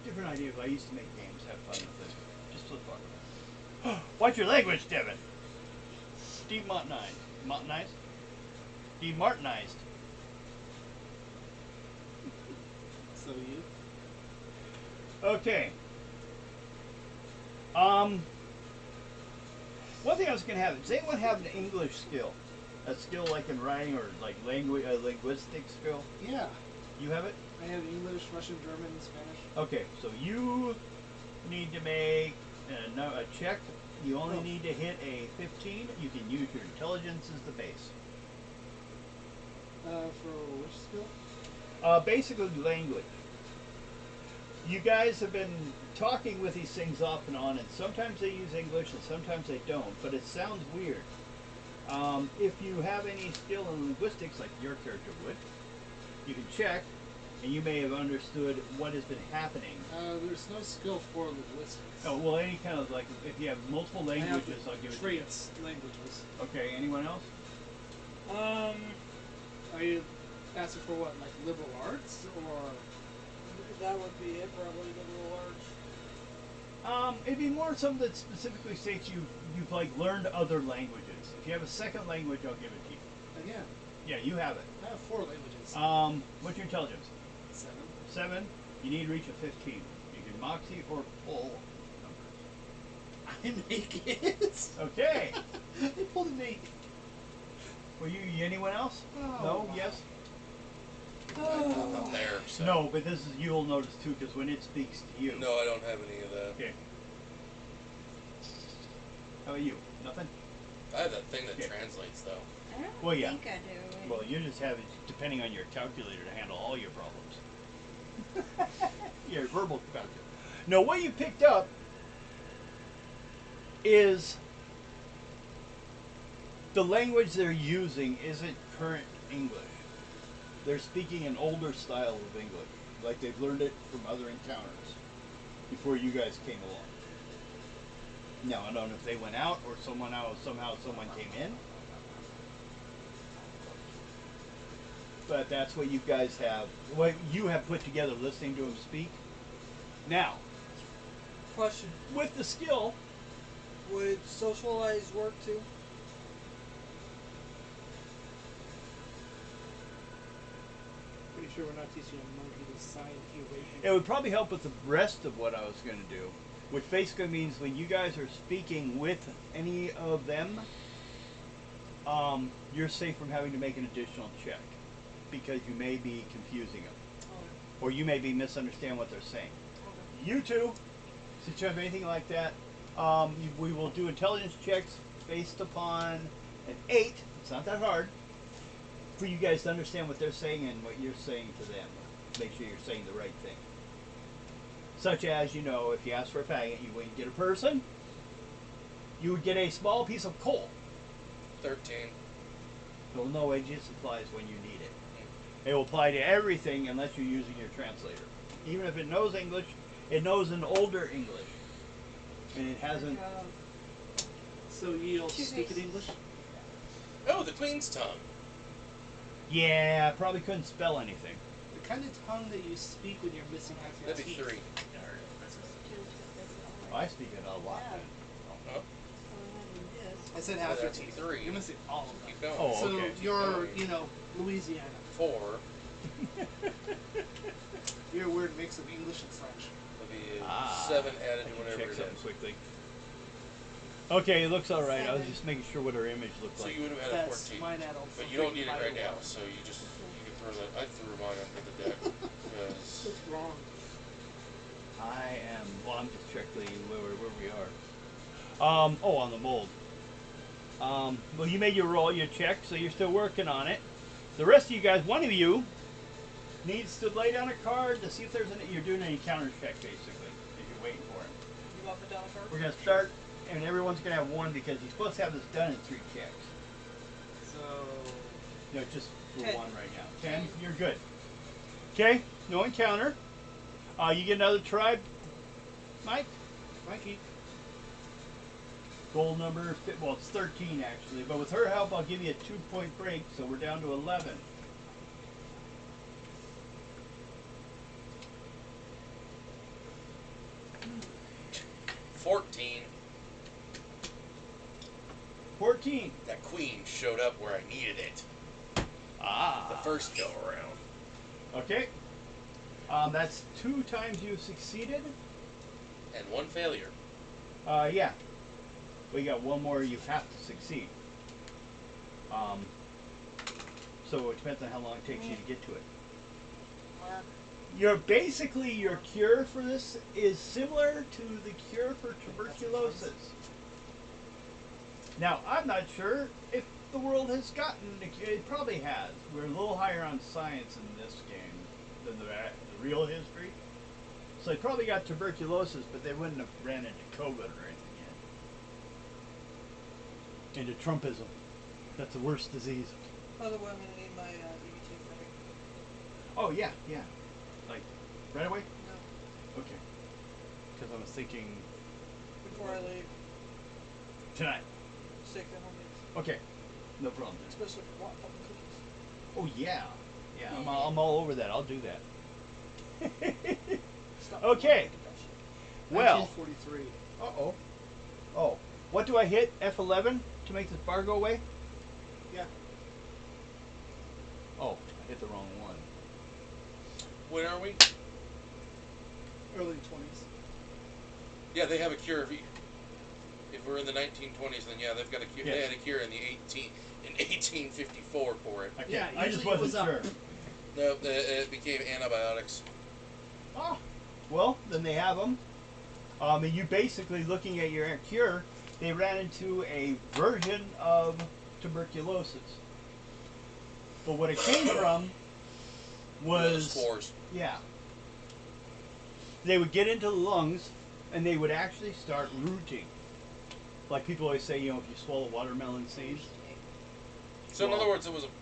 different ideas. I used to make games, have fun with it. Just flip on. Watch your language, Devin. Demartinized. Demartinized. So you? Okay. One thing I was going to have, does anyone have an English skill? A skill like in writing or like language, a linguistic skill? Yeah. You have it? I have English, Russian, German, Spanish. Okay, so you need to make a check. You only need to hit a 15. You can use your intelligence as the base. For which skill? Basically language. You guys have been talking with these things off and on, and sometimes they use English and sometimes they don't, but it sounds weird. If you have any skill in linguistics, like your character would, you can check, and you may have understood what has been happening. There's no skill for linguistics. Oh, well, any kind of, like, if you have multiple languages, I'll give it to you. Traits, languages. Okay, anyone else? Are you asking for what, like liberal arts, or? That would be it, probably, liberal arts. It'd be more something that specifically states you've like learned other languages. If you have a second language, I'll give it to you. Again, Yeah, you have it. I have 4 languages. What's your intelligence? 7. 7. You need to reach a 15. You can moxie or pull numbers. I make it. Okay. I pulled an 8. Were you anyone else? Oh, No. wow. Yes. I'm not there, so. No, but this is you'll notice too because when it speaks to you. No, I don't have any of that. Okay. How about you? Nothing. I have that thing that Okay. translates, though. I don't Well, yeah. think I do. Well, you just have it depending on your calculator to handle all your problems. Your verbal calculator. No, what you picked up is the language they're using isn't current English. They're speaking an older style of English, like they've learned it from other encounters before you guys came along. Now, I don't know if they went out or somehow someone came in. But that's what you guys have, what you have put together listening to him speak. Now, Question: with the skill, would socialize work too? Pretty sure we're not teaching a monkey to sign erasure. it would probably help with the rest of what I was going to do, which basically means when you guys are speaking with any of them, you're safe from having to make an additional check because you may be confusing them or you may be misunderstanding what they're saying. You two, since you have anything like that, we will do intelligence checks based upon an 8. It's not that hard for you guys to understand what they're saying and what you're saying to them. Make sure you're saying the right thing. Such as, you know, if you ask for a faggot, you wouldn't get a person. You would get a small piece of coal. 13. Well, no, it just applies when you need it. It will apply to everything unless you're using your translator. Even if it knows English, it knows an older English. And it hasn't. So you'll Two speak in faces. English? Oh, the Queen's tongue. Yeah, probably couldn't spell anything. The kind of tongue that you speak when you're missing half your That'd be teeth. 3. I speak it a lot Yeah. then. Oh, I said half your That'd be teeth. 3. You're missing all of them. Keep going. Oh, So okay. you're, Louisiana. 4. You're a weird mix of English and French. That'd be Ah, 7 I added can to whatever check it something is. quickly. Okay, it looks all right. I was 7. just making sure what her image looked So like. you would have had a That's 14. mine add-on. But you don't need it right now, so you just you can throw that. I threw mine under the deck because That's wrong. I am. Well, I'm just checking where we are. On the mold. Well, you made your roll, your check, so you're still working on it. The rest of you guys, one of you needs to lay down a card to see if there's any. You're doing any counter check, basically, if you're waiting for it. You want the down card? We're gonna start, and everyone's gonna have one because you're supposed to have this done in 3 checks. So No, just for 10. one right now. 10, you're good. Okay, no encounter. You get another tribe, Mike. Mikey. Goal number, well, it's 13 actually, but with her help, I'll give you a 2-point break, so we're down to 11. $14. 14. That queen showed up where I needed it. Ah. The first go around. Okay. That's 2 times you've succeeded. And 1 failure. Yeah. We got one more you have to succeed. So it depends on how long it takes you to get to it. Your cure for this is similar to the cure for tuberculosis. Now, I'm not sure if the world has gotten the cure. It probably has. We're a little higher on science in this game than the real history. So they probably got tuberculosis, but they wouldn't have ran into COVID or anything yet. Into Trumpism. That's the worst disease. By the way, I'm gonna need my EBT for me. Oh, yeah. Like, right away? No, Okay. Because I was thinking before I leave, tonight. steak at home means. Okay. No problem. Especially for what? Pumpkin cookies. Oh, yeah. Yeah, I'm all over that. I'll do that. Stop Okay. that shit. Well. 1943. Uh-oh. Oh. What do I hit? F11 to make this bar go away? Yeah. Oh, I hit the wrong one. When are we? Early 20s. Yeah, they have a cure. If we're in the 1920s, then yeah, they've got a cure. Yes. They had a cure in 1854 for it. Okay. Yeah, I just usually it wasn't was up. sure. No, it became antibiotics. Oh. Well, then they have them. And you basically, looking at your cure, they ran into a version of tuberculosis. But what it came from was spores. yeah. They would get into the lungs, and they would actually start rooting. Like people always say, if you swallow watermelon seeds. So in Well- other words, it was like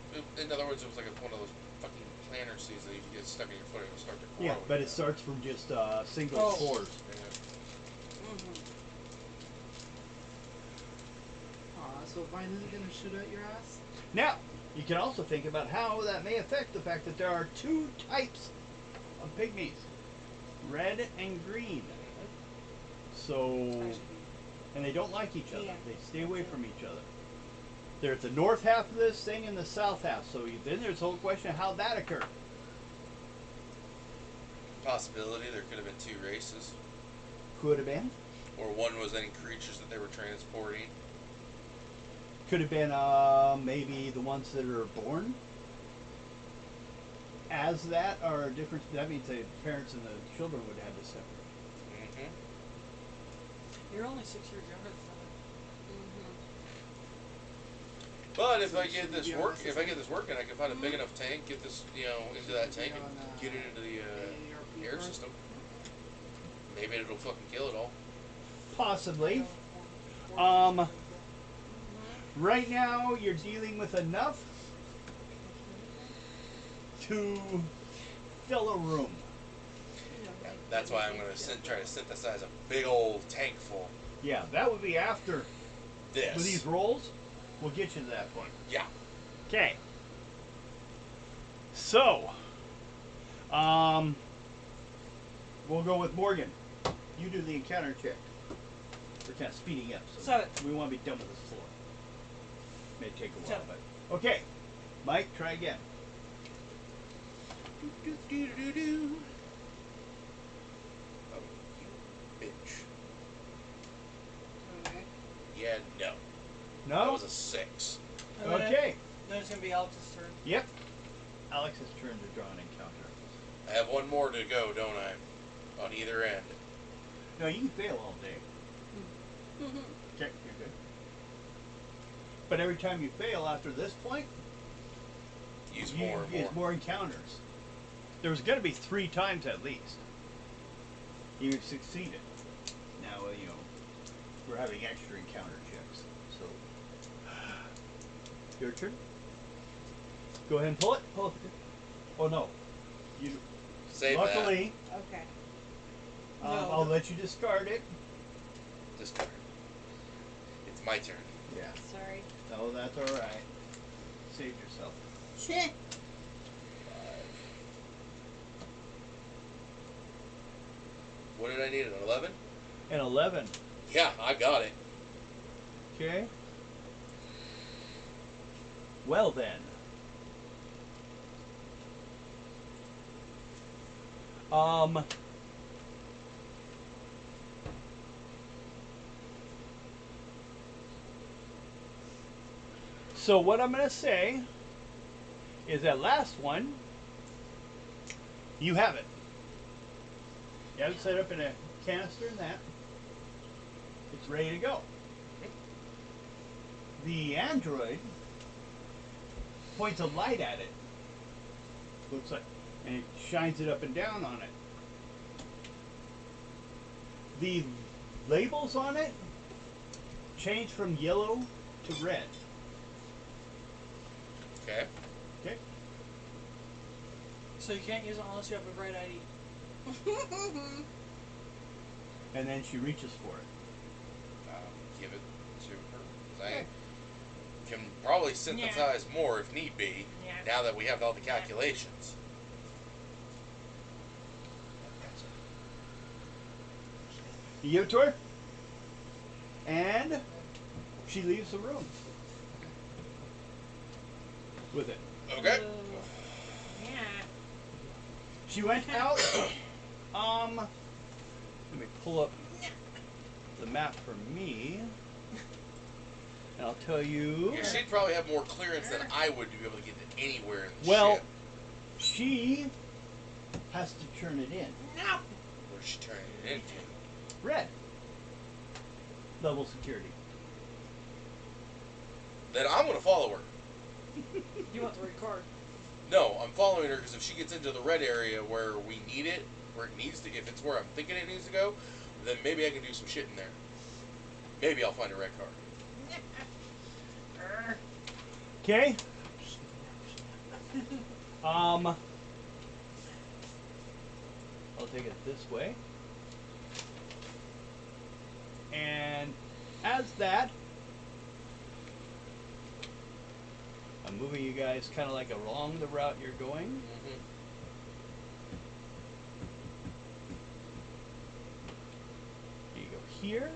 one of those fucking planter seeds that you can get stuck in your foot and it'll start to grow. Yeah, but it starts from just single Oh. spores. Yeah. So Vine isn't going to shoot at your ass? Now, you can also think about how that may affect the fact that there are 2 types of pygmies, red and green. So, and they don't like each other. Yeah. They stay away from each other. There's the north half of this thing and the south half. So then there's the whole question of how that occurred. Possibility there could have been 2 races, Could have been. or one was any creatures that they were transporting. Could have been maybe the ones that are born as that are different. That means the parents and the children would have to separate. Mm-hmm. You're only 6 years younger than But if So I you get shouldn't this be on work, this if I get this working, I can find a big enough tank, get this, into that tank and on, get it into the AARP air first. system. Maybe it'll fucking kill it all. Possibly. me. Right now, you're dealing with enough to fill a room. Yeah, that's why I'm going to try to synthesize a big old tank full. Yeah, that would be after This. with these rolls. We'll get you to that point. Yeah. Okay. So, we'll go with Morgan. You do the encounter check. We're kind of speeding up, so 7. we want to be done with this floor. May take a while, 7. but okay. Mike, try again. Do. Oh, you bitch. Okay. Yeah, no. No. That was a 6. Okay. Then it's going to be Alex's turn. Yep. Alex's turn to draw an encounter. I have one more to go, don't I? On either end. No, you can fail all day. Mm-hmm. Okay, you're good. But every time you fail after this point, Use you more and use more. more encounters. There was going to be 3 times at least. You succeeded. Now, we're having extra encounter checks. So, your turn. Go ahead and pull it. Pull it. Oh no, you. Save Luckily, Okay. No. I'll let you discard it. that. Discard. It's my turn. Yeah. Sorry. No, that's all right. Save yourself. What did I need? An 11? And 11. Yeah, I got it. Okay. Well then. So what I'm going to say is that last one, you have it. You have it set up in a canister and that. It's ready to go. The android points a light at it. Looks like, and it shines it up and down on it. The labels on it change from yellow to red. Okay. Okay. So you can't use it unless you have a bright ID. And then she reaches for it. Give it to her. 'Cause I can probably synthesize more if need be, now that we have all the calculations. You give it to her, and she leaves the room with it. Okay. Yeah. She went out. Let me pull up the map for me, and I'll tell you. Yeah, she'd probably have more clearance than I would to be able to get it anywhere in the Well, ship. she has to turn it in. What is she turning it into? Red. Level security. Then I'm going to follow her. You want the red card. No, I'm following her because if she gets into the red area where we need it, where it needs to, if it's where I'm thinking it needs to go, then maybe I can do some shit in there. Maybe I'll find a red card. Okay. I'll take it this way. And as that, I'm moving you guys kind of like along the route you're going. Mm-hmm. You go here,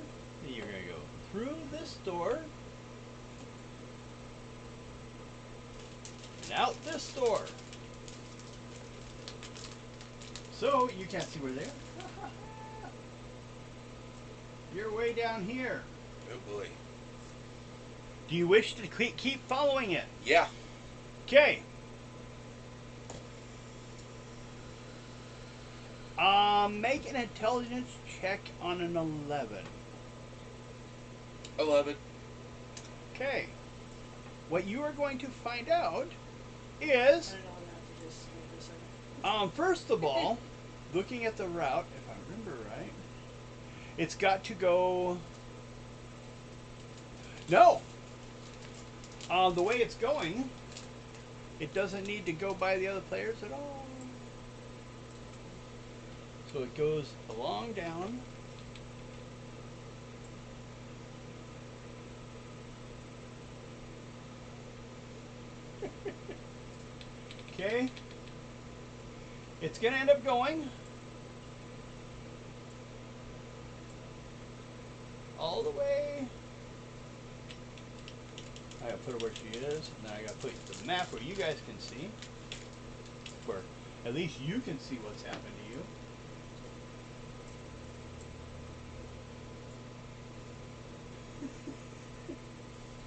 then you're going to go through this door, and out this door. So you can't see where they are. You're way down here. Oh boy. Do you wish to keep following it? Yeah. Okay. Make an intelligence check on an 11. 11. Okay. What you are going to find out is, I don't know how to just wait a second. first of all, looking at the route, if I remember right, it's got to go. No. The way it's going, it doesn't need to go by the other players at all. So it goes along down. Okay. It's going to end up going all the way. I gotta put her where she is, and then I gotta put the map where you guys can see. Where at least you can see what's happened to you.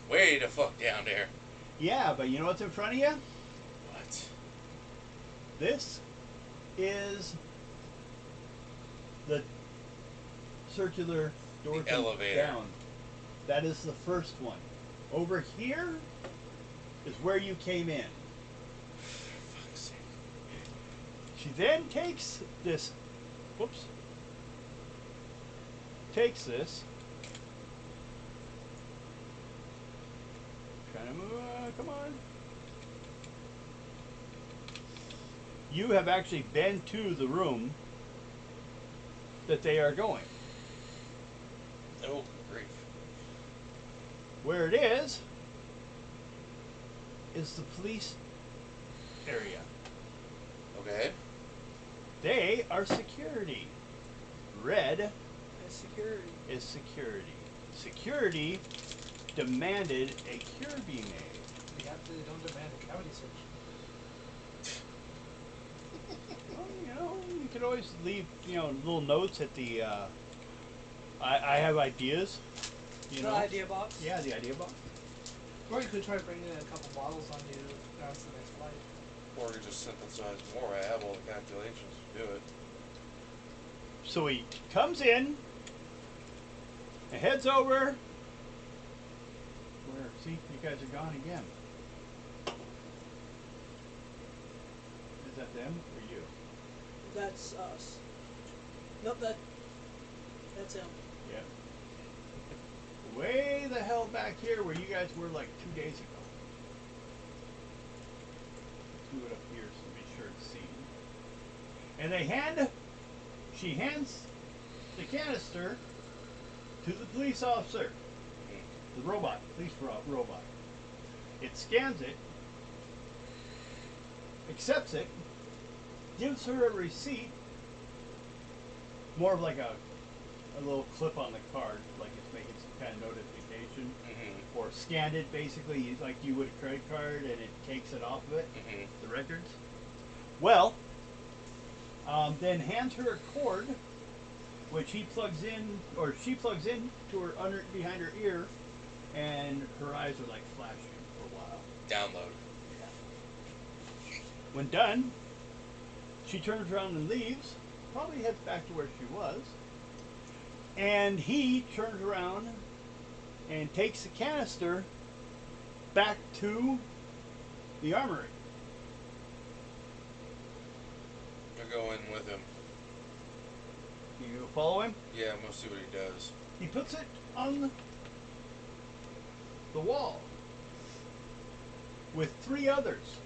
Way the fuck down there. Yeah, but you know what's in front of you? What? This is the circular door The elevator. down. That is the first one. Over here is where you came in. For fuck's sake. She then takes this. Whoops. Takes this. Trying to move. Come on. You have actually been to the room that they are going. Oh, grief. Where it is the police area. Okay. They are security. Red That's security. is security. Security demanded a cure be made. We absolutely don't demand a cavity search. Well, you know, you could always leave, little notes at the. I have ideas. You The know. idea box. Yeah, the idea box. Or you could try bringing in a couple bottles on you down to the next flight. Or we just synthesize more. I have all the calculations to do it. So he comes in and heads over. Where? See, you guys are gone again. Is that them or you? That's us. Nope, that's him. Yeah. Way the hell back here where you guys were like 2 days ago. Do it up here so be sure it's seen. And she hands the canister to the police officer. The robot, police robot. It scans it, accepts it, gives her a receipt, more of like a little clip on the card, like it's making some kind of notification, Mm-hmm. or scanned it basically like you would a credit card, and it takes it off of it, Mm-hmm. the records. Well, then hands her a cord, which he plugs in, or she plugs in to her behind her ear, and her eyes are like flashing for a while. Download. When done, she turns around and leaves, probably heads back to where she was, and he turns around and takes the canister back to the armory. I go in with him. You follow him? Yeah, I'm gonna see what he does. He puts it on the wall with 3 others.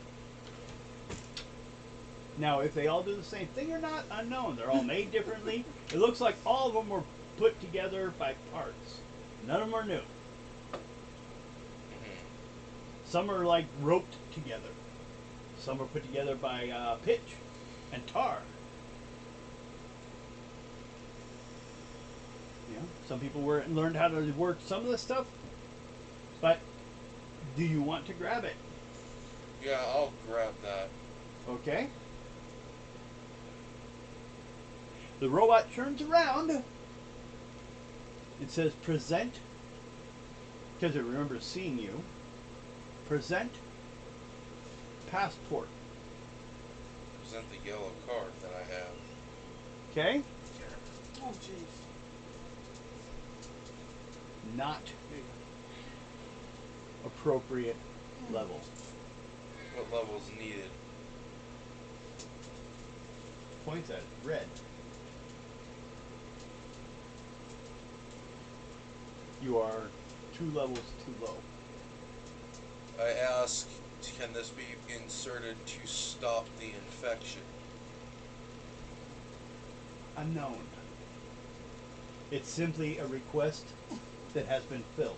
Now, if they all do the same thing or not, unknown. They're all made differently. It looks like all of them were put together by parts. None of them are new. Mm-hmm. Some are like roped together. Some are put together by pitch and tar. You know, some people learned how to work some of this stuff. But do you want to grab it? Yeah, I'll grab that. Okay. The robot turns around. It says present, because it remembers seeing you. Present passport. Present the yellow card that I have. Okay? Oh, jeez. Not appropriate level. What level is needed? Points at red. You are 2 levels too low. I ask, can this be inserted to stop the infection? Unknown. It's simply a request that has been filled.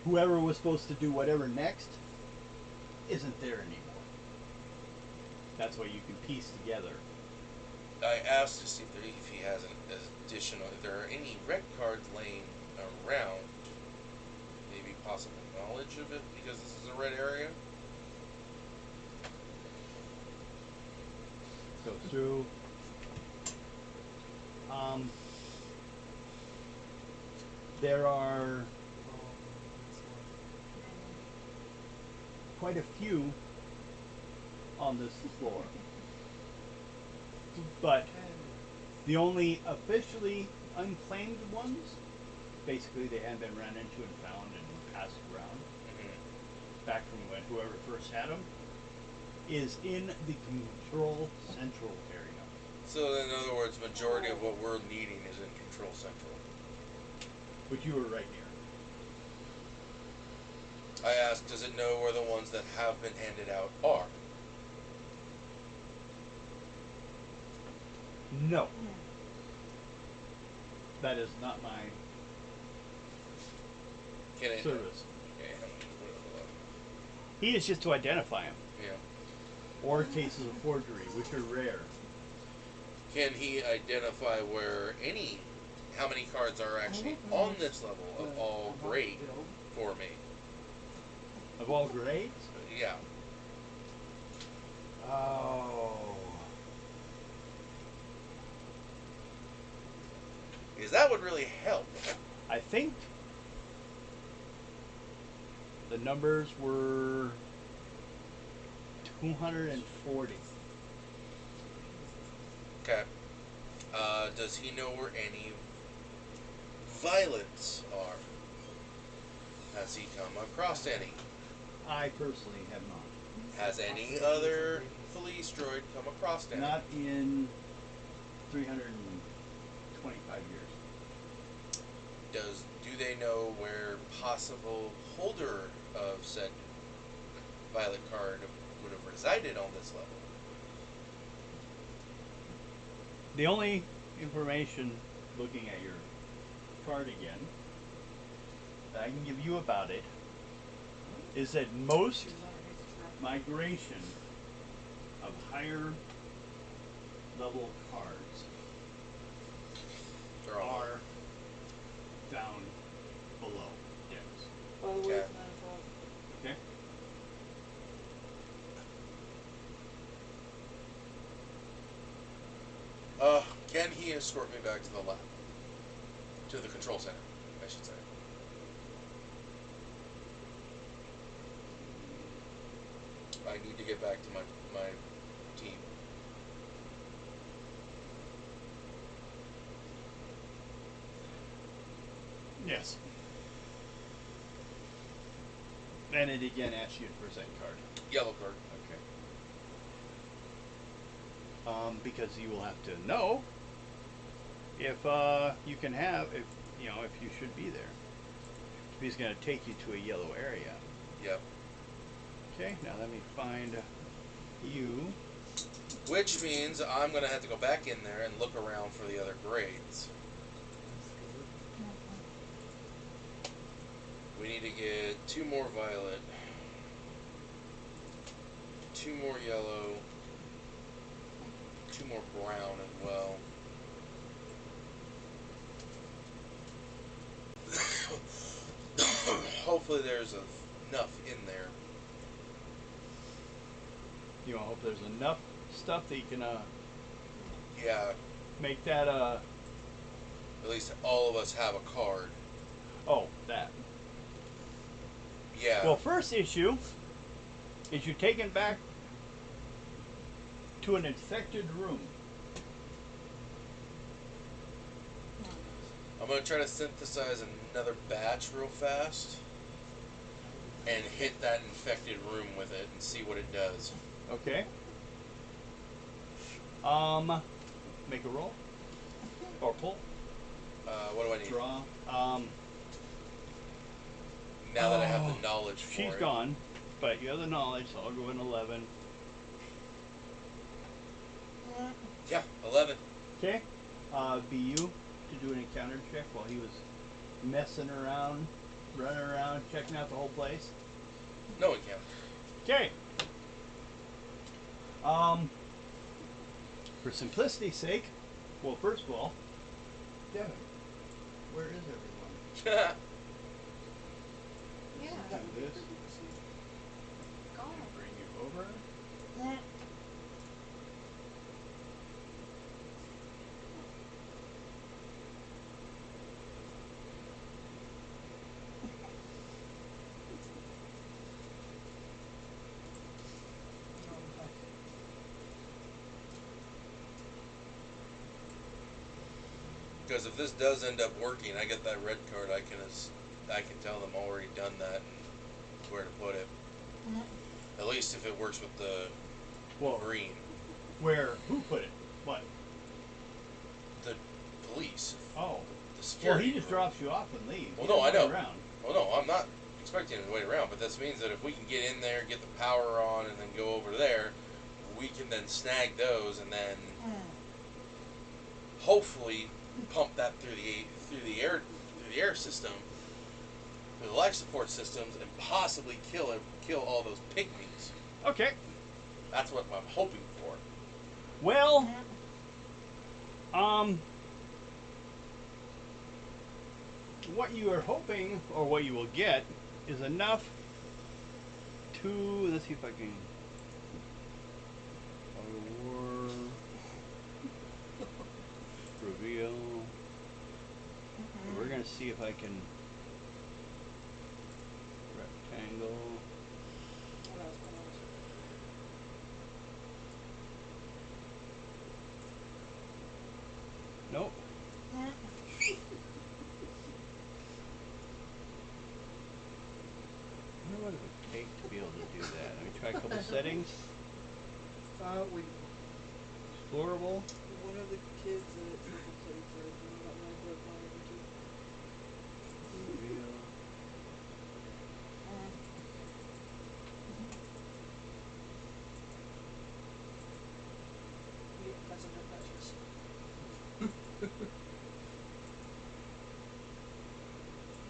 Whoever was supposed to do whatever next isn't there anymore. That's what you can piece together. I asked to see if he has an additional, if there are any red cards laying around, maybe possible knowledge of it because this is a red area. Go through. There are quite a few on this floor. But the only officially unclaimed ones, basically they had been run into and found and passed around back from when whoever first had them, is in the control central area. So in other words, majority of what we're needing is in Control Central. Which you were right near. I asked, does it know where the ones that have been handed out are? No. That is not my Can it? service. Okay, He is just to identify them. yeah. Or cases of forgery, which are rare. Can he identify where how many cards are actually on this level of all grade for me? Of all grades? Yeah. Oh. Because that would really help. I think the numbers were 240. Okay. Does he know where any violets are? Has he come across any? I personally have not. Has any other police droid come across any? Not in 325 years. Do they know where possible holder of said violet card would have resided on this level? The only information, looking at your card again, that I can give you about it is that most migration of higher level cards They're all are down below. Yes. By the way, Okay. it's 9 o'clock. Okay. Can he escort me back to the lab? To the control center, I should say. I need to get back to my team. Yes. And it again asks you to present card. Yellow card. Okay. Because you will have to know if you can have, if you should be there. If he's going to take you to a yellow area. Yep. Okay. Now let me find you. Which means I'm going to have to go back in there and look around for the other grades. We need to get 2 more violet, 2 more yellow, 2 more brown as well. Hopefully there's enough in there. You hope there's enough stuff that you can Yeah, make that at least all of us have a card. oh, that. Yeah. Well, first issue is you're taken back to an infected room. I'm going to try to synthesize another batch real fast and hit that infected room with it and see what it does. Okay. Make a roll or pull. What do I need? Draw. Now that I have the knowledge for She's it. gone, but you have the knowledge, so I'll go in 11. Yeah, 11. Okay. Be you to do an encounter check while he was messing around, running around, checking out the whole place. No encounter. Okay. For simplicity's sake, well, first of all, Devin, where is everyone? Yeah. Do this. God. Bring you over. Because if this does end up working, I get that red card. I can tell them already done that and where to put it. At least if it works with the Well, green. where? Who put it? What? The police. Oh. The Well, security. he just drops you off and leaves. Well, He no, doesn't I know. wait around. Well, no, I'm not expecting him to wait around, but this means that if we can get in there, get the power on, and then go over there, we can then snag those and then hopefully pump that through the air system, through the life support systems, and possibly kill all those pygmies. Okay. That's what I'm hoping for. Well, what you are hoping, or what you will get, is enough to, let's see if I can, war, reveal, we're going to see if I can, rectangle, nope. I wonder what it would take to be able to do that. Let me try a couple settings. We Explorable. one of the kids at Triple City for about my broke my energy. Reveal. Yeah, that's under precious.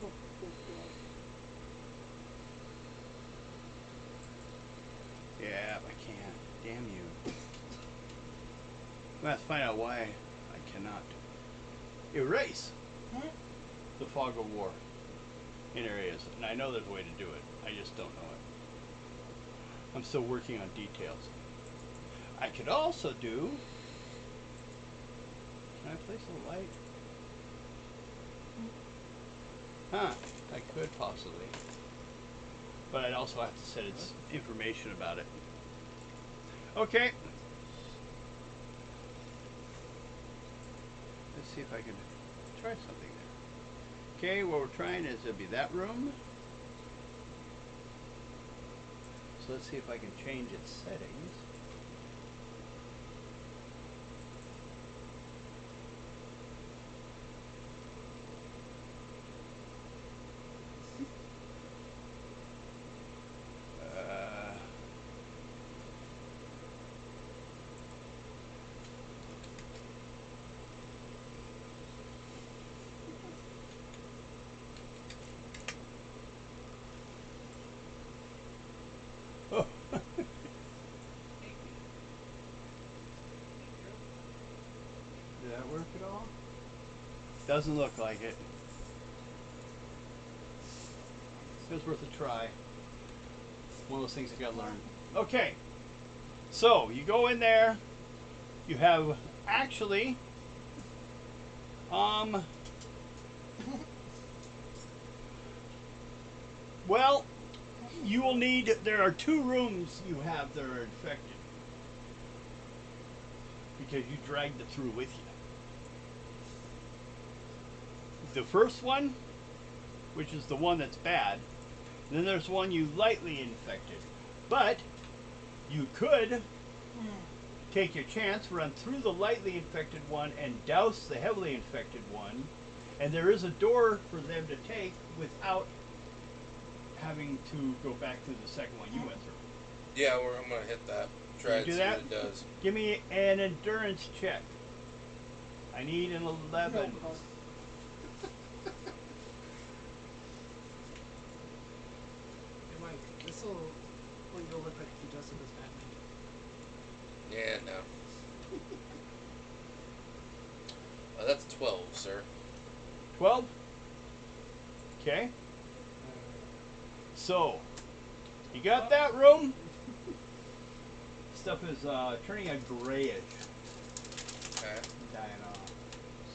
Oh, good God. Yeah, I can't. Damn you. Let's find out why I cannot erase the fog of war in areas. And I know there's a way to do it. I just don't know it. I'm still working on details. I could also do... Can I place a light? Huh. I could possibly. But I'd also have to set its information about it. Okay. Let's see if I can try something there. Okay, what we're trying is it'll be that room. So let's see if I can change its settings. Oh. Did that work at all? Doesn't look like it. It was worth a try. One of those things you gotta learn. Okay. So, you go in there. You have actually... well, you will need... There are 2 rooms you have that are infected. Because you dragged it through with you. The first one, which is the one that's bad. Then there's one you lightly infected. But you could take your chance, run through the lightly infected one and douse the heavily infected one, And there is a door for them to take without having to go back through the second one you went through. Yeah, I'm gonna hit that. Try You and do see that? what it does. Give me an endurance check. I need an 11. No, Hey, Mike, this will when you'll look like if you dress up as Batman. Yeah, no. That's 12, sir. 12? Okay. So, you got that room? Stuff is turning a grayish, Okay. dying off.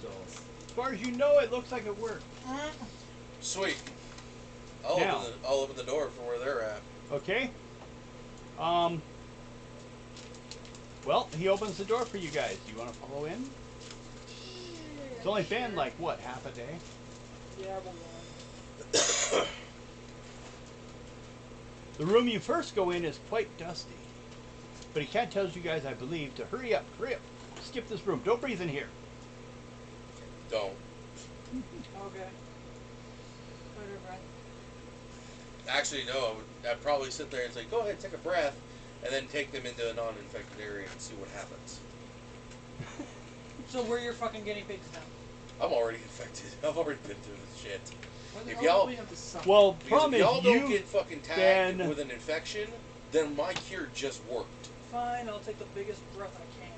So, as far as you know, it looks like it worked. Sweet. Now. I'll open the door for where they're at. Okay. Well, he opens the door for you guys. You want to follow in? It's only been like what, half a day? yeah, we'll go. The room you first go in is quite dusty. But he cat tells you guys, I believe, to hurry up, skip this room. Don't breathe in here. Don't. Okay. Hold her breath. Actually, no. I'd probably sit there and say, "Go ahead, take a breath," and then take them into a non-infected area and see what happens. So we're your fucking guinea pigs now. I'm already infected. I've already been through this shit. Why the If hell y'all- do we have to suffer? Well, Because problem if is y'all don't you. get fucking tagged then- with an infection, then my cure just worked. Fine, I'll take the biggest breath I can.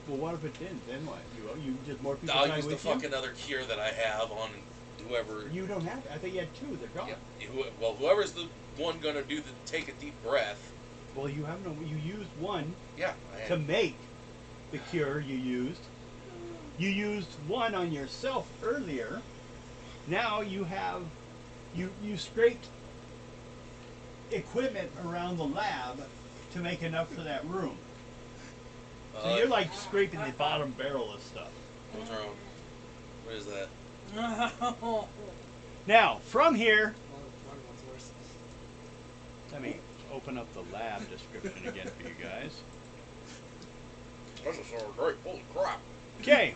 Well, what if it didn't? Then what? You just more people I'll die use the with you? fucking other cure that I have on whoever. You don't have. I think you had 2. They're gone. Yeah, well, whoever's the one gonna do the take a deep breath. Well, you have no. You used 1 Yeah, I to am. make the cure. You used. You used 1 on yourself earlier. Now you have. You scraped equipment around the lab to make enough for that room. So you're like scraping the bottom barrel of stuff. What's wrong? What is that? Now, from here, One one's worse. let me open up the lab description again for you guys. This is so great. Holy crap! Okay.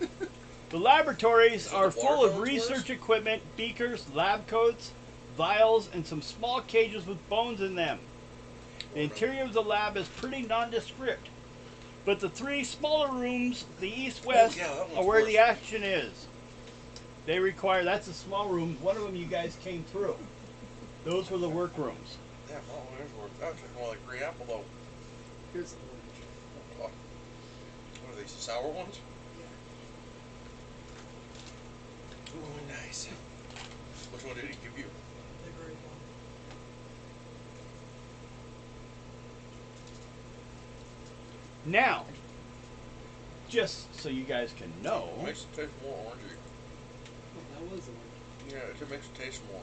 The laboratories Is it are the full water of fountains research worse? equipment, beakers, lab coats, vials, and some small cages with bones in them. The interior of the lab is pretty nondescript, but the 3 smaller rooms, the east-west, yeah, that one's are where worse. the action is. They require, that's a small room, one of them you guys came through. Those were the work rooms. Yeah, well, there's worse. That's more like green apple though. Here's the orange. Oh. What are these? Sour ones? Ooh, nice. Which one did he give you? The great one. Now, just so you guys can know, It makes it taste more orangey. Oh, that was orange. Yeah, it makes it taste more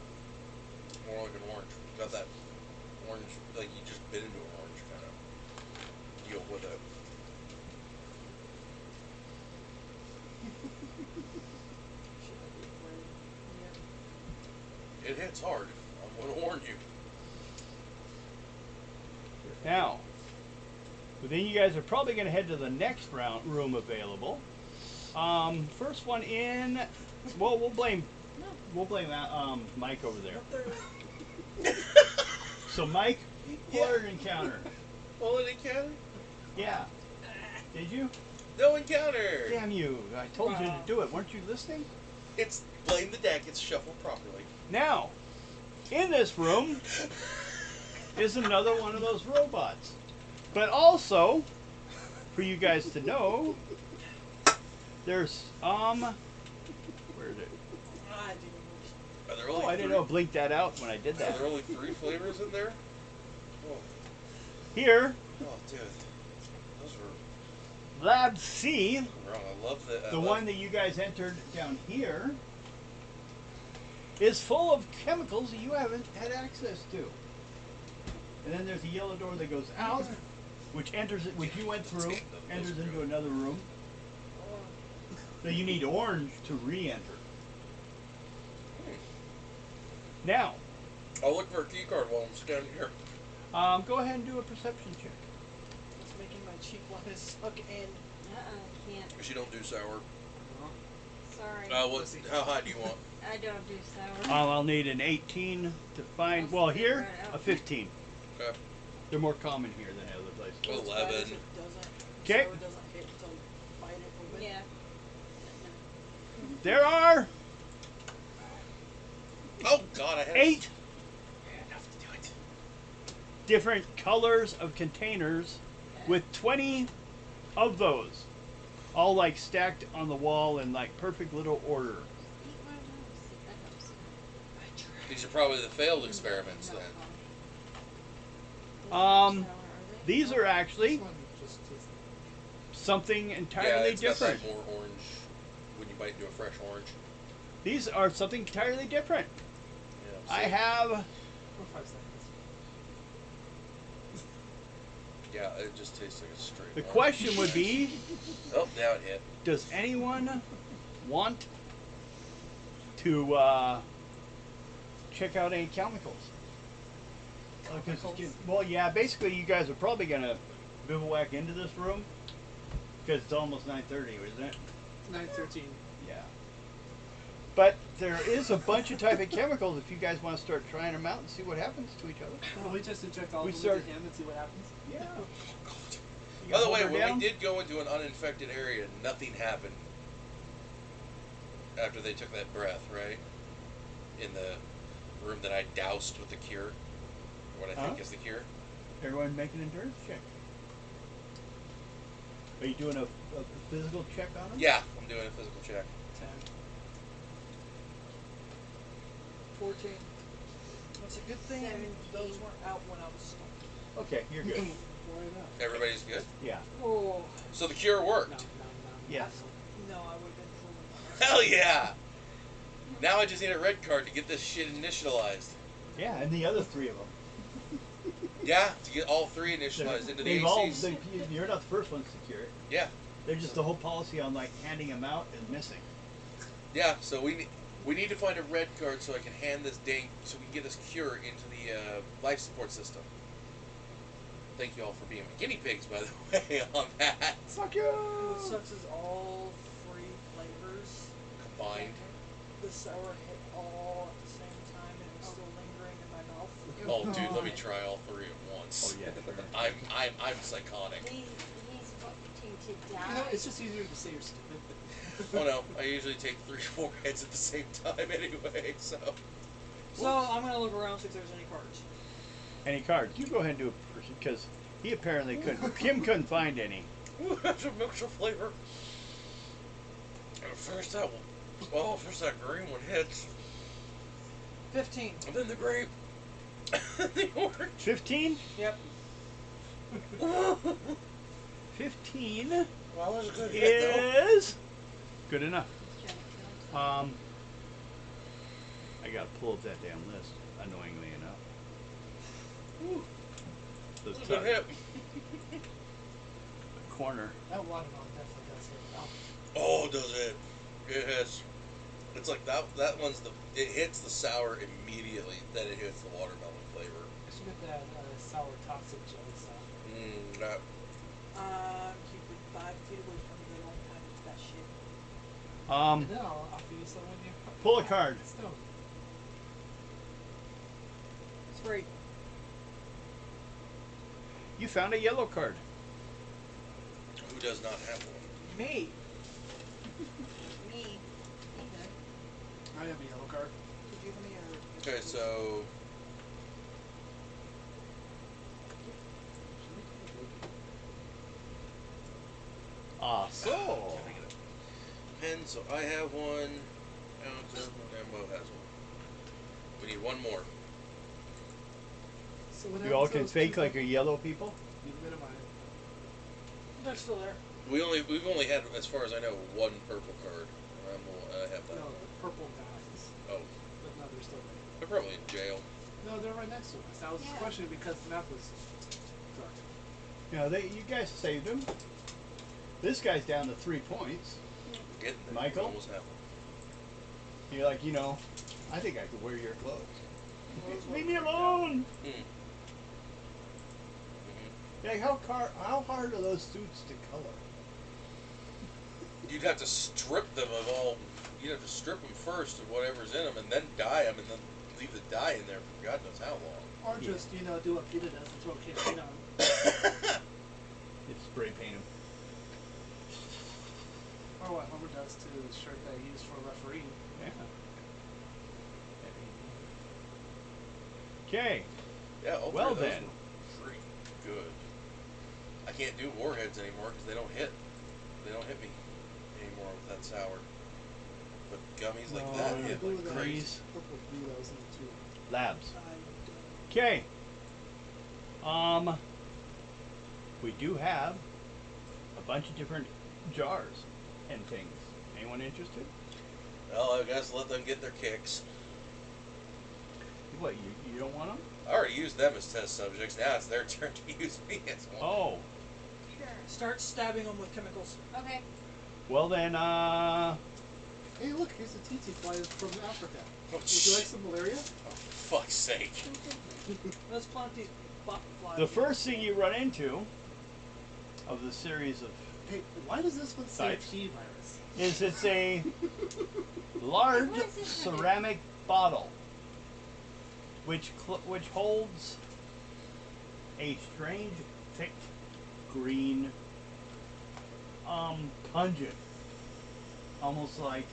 like an orange. Got that orange, like you just bit into an orange kind of deal with it. It hits hard. I'm gonna warn you. now, but then you guys are probably going to head to the next room available. First one in, well, we'll blame Mike over there. Up there. So Mike, water encounter. Bullet encounter? Yeah. Did you? No encounter! Damn you! I told you to do it. Weren't you listening? It's blame the deck, it's shuffled properly. Now, in this room is another one of those robots. But also, for you guys to know, there's where is it? Ah, demon. Are there Oh, only I didn't know it blinked that out when I did Are that. there only 3 flavors in there? Oh, Here, dude. Those were Lab C, wrong. I love that. the one that you guys entered down here, is full of chemicals that you haven't had access to. And then there's a yellow door that goes out, which which you went through, enters into another room. So you need orange to re-enter. Now, I'll look for a key card while I'm standing here. go ahead and do a perception check. It's making my cheek want to suck in. Can't. She don't do sour. Sorry. How high do you want? I don't do sour. I'll need an 18 to find. Well, here a 15. Okay. They're more common here than other places. What's bad is 11. it doesn't. 'Kay. Sour doesn't hit until you bite it open. Yeah. There are Oh God, I have 8 Yeah, enough to do it. different colors of containers with 20 of those, all like stacked on the wall in like perfect little order. Eat one of those. That helps. These are probably the failed experiments then. These are actually This one just tastes something Yeah, entirely it's got different. that more orange when you bite into a fresh orange. These are something entirely different. Yeah, I so- have. for 5 seconds. Yeah, it just tastes like a straight. The orange. question would be, Oh, now it hit. does anyone want to check out any chemicals? Well, yeah, basically you guys are probably going to bivouac into this room because it's almost 9:30, isn't it? 9:13. Yeah. But there is a bunch of type of chemicals if you guys want to start trying them out and see what happens to each other. Well, we just inject all We of them start- into him and see what happens. Yeah. By the way, hold her when down. we did go into an uninfected area, nothing happened after they took that breath, right? In the room that I doused with the cure. What I think Huh? is the cure. Everyone make an endurance check. Are you doing a physical check on them? Yeah, I'm doing a physical check. 10. 14. It's a good thing 17. those weren't out when I was stuck. Okay, you're good. Why not? Everybody's good. Yeah. Oh. So the cure No, worked. no, no. Yes. No, I would have been fooling. Hell yeah! Now I just need a red card to get this shit initialized. Yeah, and the other 3 of them. Yeah, to get all 3 initialized into the They've all, ACs. you're not the first ones to cure it. Yeah, They're just the whole policy on like handing them out is missing. yeah. So we need to find a red card so I can hand this dang so we can get this cure into the life support system. Thank you all for being my guinea pigs, by the way, on that. Fuck you! What sucks is all 3 flavors Combined. the sour hit all at the same time and it was still lingering in my mouth. Oh, dude, let me try all 3 at once. Oh yeah. Sure. I'm psychotic. He's wanting to die. You know, it's just easier to say you're stupid. Oh no, I usually take 3 or 4 heads at the same time anyway. So So I'm gonna look around see if there's any cards. Any cards? You go ahead and do a person because he apparently couldn't. Kim couldn't find any. ooh, that's a mixture flavor. First that green one hits, 15. and then the grape, the orange. 15. Yep. 15 Well, that's a good hit though. is good enough. He's trying to kill himself. I gotta pull up that damn list. Annoyingly enough. The That's a good hit. corner. That watermelon definitely does hit. Oh, does it? It hits. It's like that. That one's it hits the sour immediately. Then it hits the watermelon flavor. I should get that sour toxic jelly stuff. That Keep it 5 feet away from me. They don't want that shit. No, I'll give you some when you Pull a card. Stone. It's free. You found a yellow card. who does not have one? Me. Me. Either. I have a yellow card. Did you give me your... Okay, so So. pen. So I have one. And Mo has one. We need one more. So what You all happens can to those fake two like a yellow people. You rid of mine. They're still there. We've only had, as far as I know, one purple card. I have that No, one. the purple guys. Oh, But no, they're still there. they're probably in jail. No, they're right next to us. That was Yeah. the question because the map was dark. You guys saved him. This guy's down to 3 points. Getting there. Michael? Almost have one. You're like, I think I could wear your clothes. Leave me alone. Mm. Like, how hard are those suits to color? you'd have to strip them of all. You'd have to strip them first of whatever's in them, and then dye them, and then leave the dye in there for God knows how long. Or just, do what Peter does and throw kerosene on them. It's spray paint them. Or what Homer does to the shirt that I used for refereeing. Yeah. Okay. Yeah, all Well three of those then. were pretty good. I can't do warheads anymore because they don't hit. They don't hit me anymore with that sour. But gummies like that No, hit Blue like that crazy. was purple blue that was in the tube. Labs. I Okay. We do have a bunch of different jars and things. Anyone interested? Well, I guess let them get their kicks. What, you don't want them? I already used them as test subjects. Now it's their turn to use me as one. Oh. Sure. start stabbing them with chemicals. Okay. Well then, Hey, look, here's a tsetse fly from Africa. Oh, Would you like some malaria? Oh, for fuck's sake. Let's plant these flies. the first thing you run into of the series of Hey, why does this one say Types. P virus? is it's a large What is this one? ceramic bottle which holds a strange thick green pungent, almost like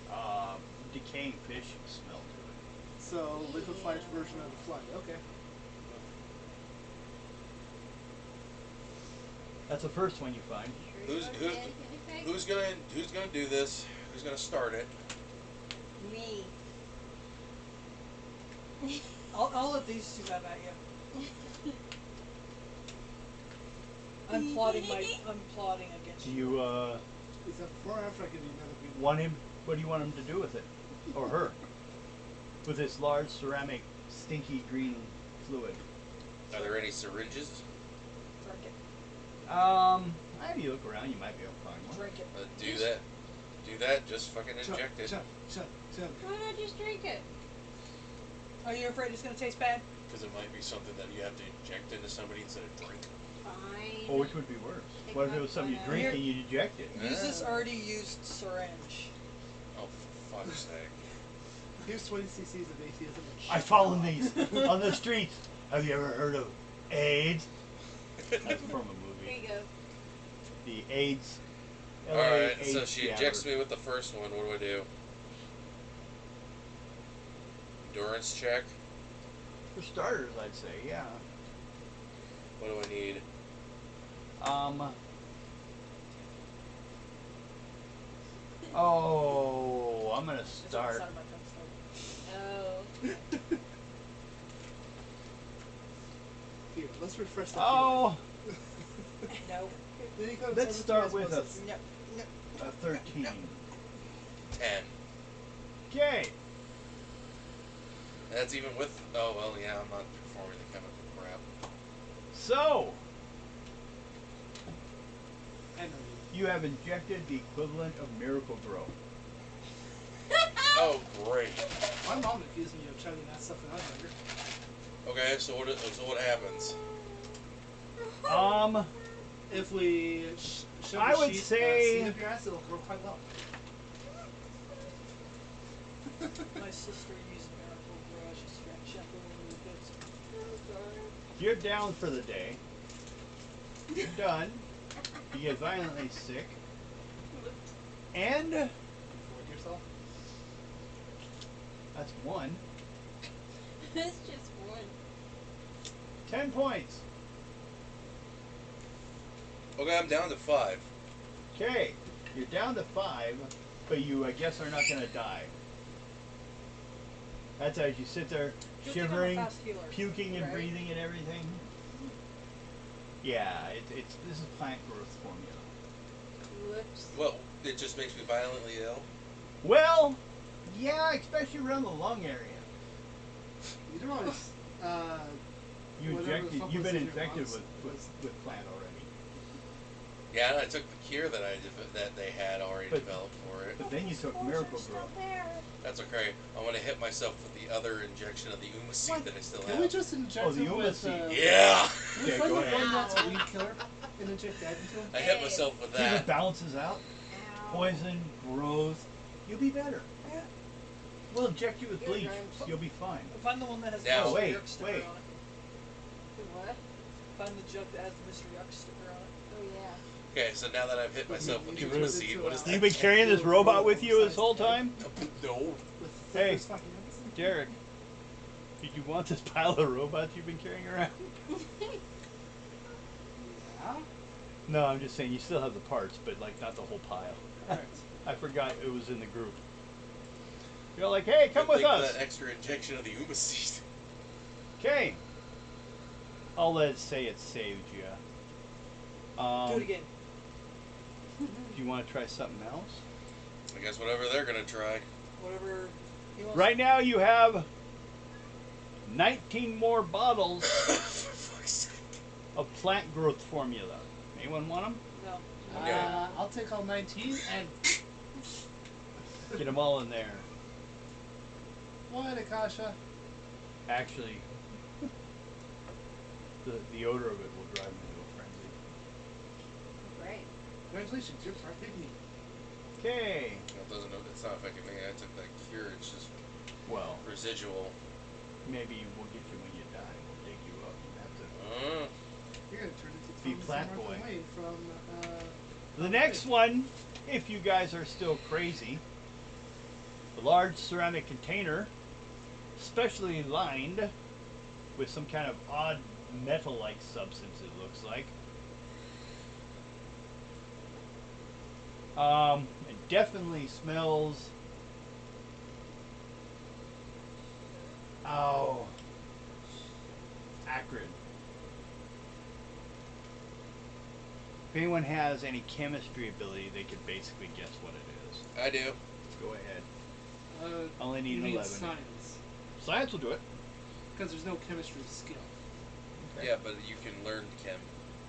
decaying fish smell to it. So, liquefied version of the fly. Okay. That's the first one you find. Who's gonna do this? Who's gonna start it? Me. I'll let these two have at you. I'm plotting against Do you. you Is that before or after I give you another green? want him? What do you want him to do with it, or her, with this large ceramic stinky green fluid? Are there any syringes? Drink it. If you look around, you might be able to find one. Drink it. Do that. Just fucking inject it. Chug. Why not just drink it? Are you afraid it's going to taste bad? Because it might be something that you have to inject into somebody instead of drink. Fine. Or which would be worse? Take What if my it was something you phone drink out. and you eject it? Use this Ah. already used syringe. Oh, for fuck's sake. Here's 20 cc's of atheism. and I've fallen these on the streets. Have you ever heard of AIDS? That's from a Here movie. you go. The AIDS. Alright, AIDS so she injects me with the first one. What do? Endurance check. For starters, I'd say, yeah. What do I need? Oh, I'm gonna It's start. outside of my tongue Oh. Here, let's refresh the Oh, No. Then you go to let's start with a, osmosis. No. No. a 13. 10. Okay. That's even with. Oh, well, yeah, I'm not performing the chemical crap. So, I know you have injected the equivalent of Miracle Grow. Oh, great. you. My mom accused me of chugging that stuff when I was younger. Okay, so what happens? If we shove I a would sheet, say- seed up your ass, it'll grow quite well. My sister used Miracle Grow. She shampoo and bits. You're down for the day. You're done. You get violently sick. And You forward yourself. that's one. It's just one. 10 points. Okay, I'm down to 5. Okay. You're down to 5, but you, I guess, are not going to die. That's as you sit there Good thing I'm a shivering, fast healer, puking and right? breathing and everything. Yeah, it's this is plant growth formula. Whoops. Well, it just makes me violently ill. Well, yeah, especially around the lung area. You don't always. You Whatever the injected. fuck You've was been in your infected lungs with plant already. Yeah, and I took the cure that that they had already But- developed for it. But then you took Miracle Grow. That's okay. I'm gonna hit myself with the other injection of the Uma seed What? that I still Can we have. just inject Oh, the him Uma with? seed. Yeah. Can we Okay, find go the ahead. one that's a weed killer and inject that into him? I hit myself with See if it that. balances out. Ow. poison, growth, you'll be better. Yeah. We'll inject you with Here, bleach. James. You'll be fine. Find the one that has Now- the Mr. Wait, Yuck sticker wait. on it. Do what? Find the jug that has the Mr. Yuck sticker on it. Oh yeah. Okay, so now that I've hit myself with the Get rid Uma of it seed, to, what is that? You've been carrying this robot with you this whole time? No. With Hey. Flippers fucking everything. Derek, did you want this pile of robots you've been carrying around? Yeah. No, I'm just saying you still have the parts, but like not the whole pile. Correct. I forgot it was in the group. You're like, hey, come Good with thing for us. that extra injection of the Uma seed. Okay. I'll let it say it saved you. Do it again. Do you want to try something else? I guess whatever they're gonna try. Whatever he wants. Right now you have 19 more bottles For fuck's sake. of plant growth formula. Anyone want them? No. Yeah. I'll take all 19 and Get them all in there. what, Akasha? Actually, the odor of it will drive me into a frenzy. Great. Congratulations, you're part pygmy. Okay. Well, it doesn't. It's not affecting me. I took that cure. It's just Well, residual. maybe we'll get you when you die. We'll dig you up. You have to. You're gonna turn into Be Tom Plant from Martha Boy. Wayne from. The next one, if you guys are still crazy, a large ceramic container, specially lined with some kind of odd metal-like substance. It looks like. It definitely smells. Oh, acrid. If anyone has any chemistry ability, they could basically guess what it is. I do. Go ahead. I Only need you an mean 11. science, Science will do it. because there's no chemistry skill. Yeah, but you can learn chem,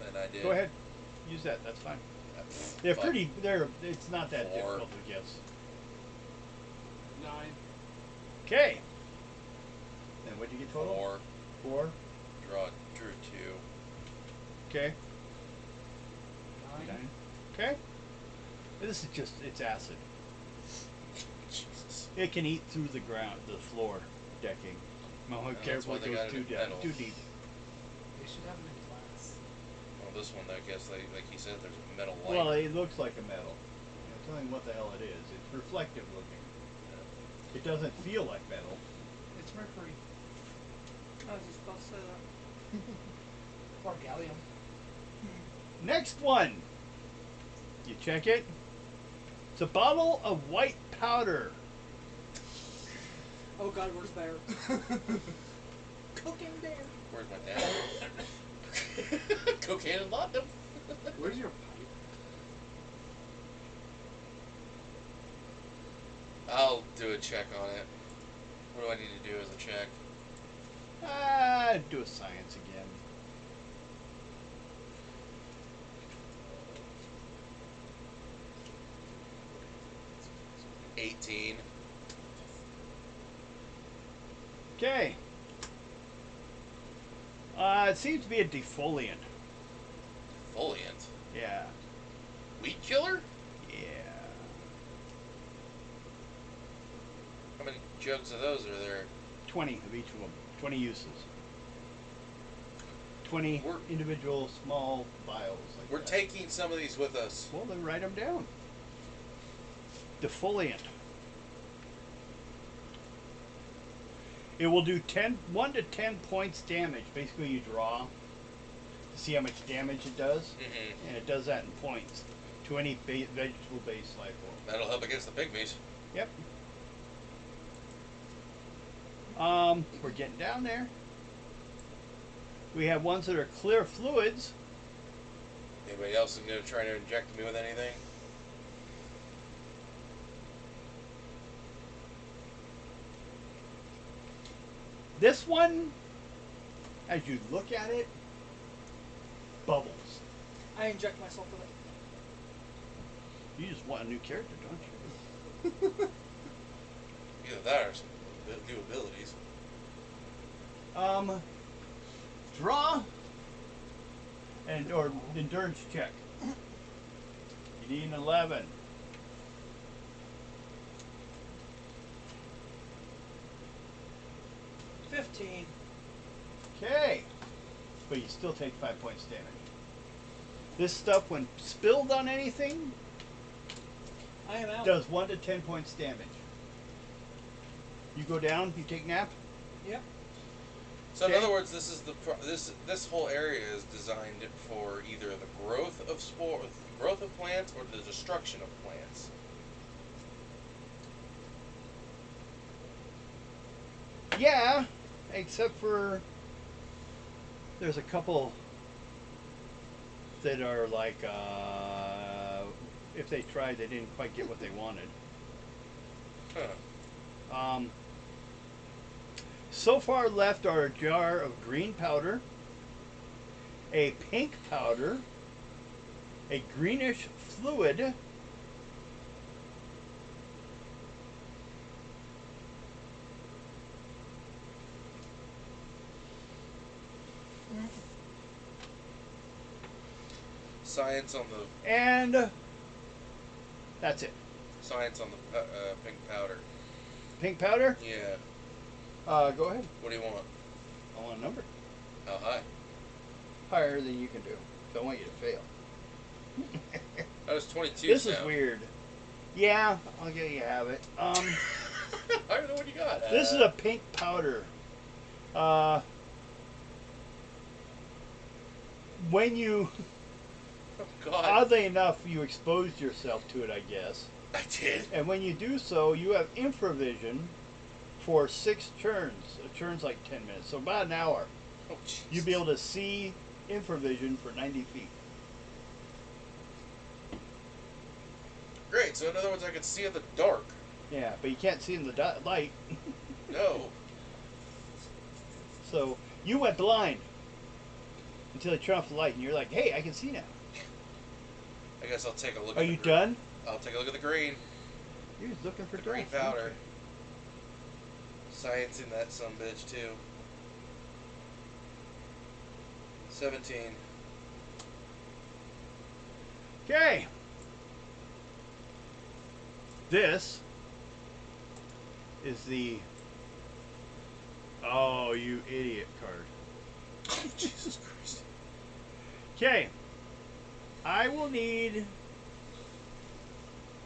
and I did. Go ahead. Use that. That's fine. Pfft, They're fuck. pretty. They're. It's not that 4. difficult to guess. 9. Okay. Then what'd you get total? 4. 4. Drew 2. Okay. 9. 9. Okay. This is just. It's acid. Jesus. It can eat through the ground, the floor decking. No, that's careful, why it they goes got it too in deep. metal. Too deep. They should have it in glass. Well, this one, I guess, like he said, there's a metal light. Well, it looks like a metal. I'm telling you what the hell it is. It's reflective looking. It doesn't feel like metal. It's mercury I was just about to say that. or gallium. Next one. You check it. It's a bottle of white powder. Oh God, where's Bear? Cocaine Bear. Where's my dad? Cocaine and laudanum. Where's your pipe? I'll do a check on it. What do I need to do as a check? Do a science again. $18. Okay. It seems to be a defoliant. Foliant. Yeah. Weed killer? Yeah. How many jugs of those are there? 20 of each of them. 20 uses. 20 We're- individual small vials. Like We're that. taking some of these with us. Well, then write them down. Defoliant. It will do 1 to 10 points damage. Basically, you draw to see how much damage it does, Mm-hmm. and it does that in points to any vegetable-based life form. That'll help against the pygmies. Yep. We're getting down there. We have ones that are clear fluids. Anybody else is going to try to inject me with anything? This one, as you look at it, bubbles. I inject myself with it. You just want a new character, don't you? Either that or some new abilities. Draw or endurance check. You need an 11. 15. Okay. But you still take 5 points damage. This stuff, when spilled on anything, I am out. does 1 to 10 points damage. You go down, you take nap. Yep. So in Okay. other words, this is this whole area is designed for either the growth of plants or the destruction of plants. Yeah, except for there's a couple that are like, if they tried, they didn't quite get what they wanted. Huh. So far left are a jar of green powder, a pink powder, a greenish fluid, Science on the and that's it. science on the pink powder. Pink powder? Yeah. Go ahead. What do you want? I want a number. How high? Higher than you can do. Don't want you to fail. That was 22. This is sound. weird. Yeah, I'll let you have it. I don't know what you got. This is a pink powder. When you, Oh God. oddly enough, you exposed yourself to it, I guess. I did. And when you do so, you have infravision for 6 turns. A turn's like 10 minutes, so about an hour. Oh, Jesus. You'll be able to see infravision for 90 feet. Great. So in other words, I can see in the dark. Yeah, but you can't see in the light. No. So you went blind until they turned off the light, and you're like, "Hey, I can see now." I guess I'll take a look. Are at you the green. done? I'll take a look at the green. You're just looking for The green dust. powder. Science in that sumbitch too. 17. Okay. This is the "Oh, you idiot" card. Oh, Jesus Christ. Okay. I will need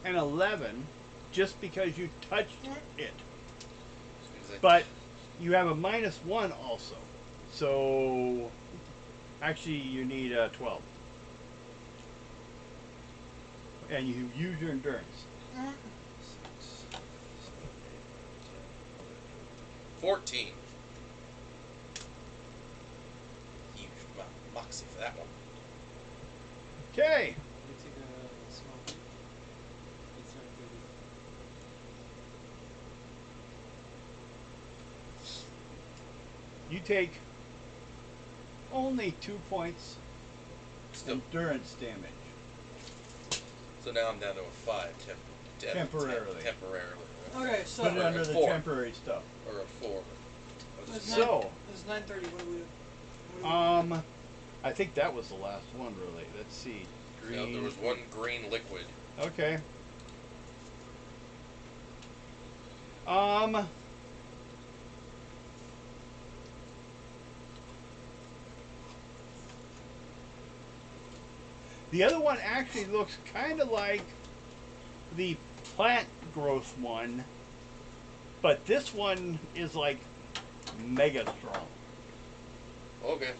an 11 just because you touched it. Because I- But you have a -1 also. So actually you need a 12. And you use your endurance. 14. Huge moxie for that one. Okay. You take a small break. It's not good. You take only 2 points Still. endurance damage. So now I'm down to a 5. Temporarily. Temporarily. Okay, so Put it under the 4. temporary stuff. Or a 4. it's So- it's 9:30. What do we do? I think that was the last one, really. Let's see. Green. No, there was one green liquid. Okay. The other one actually looks kind of like the plant growth one, but this one is like mega strong. Okay.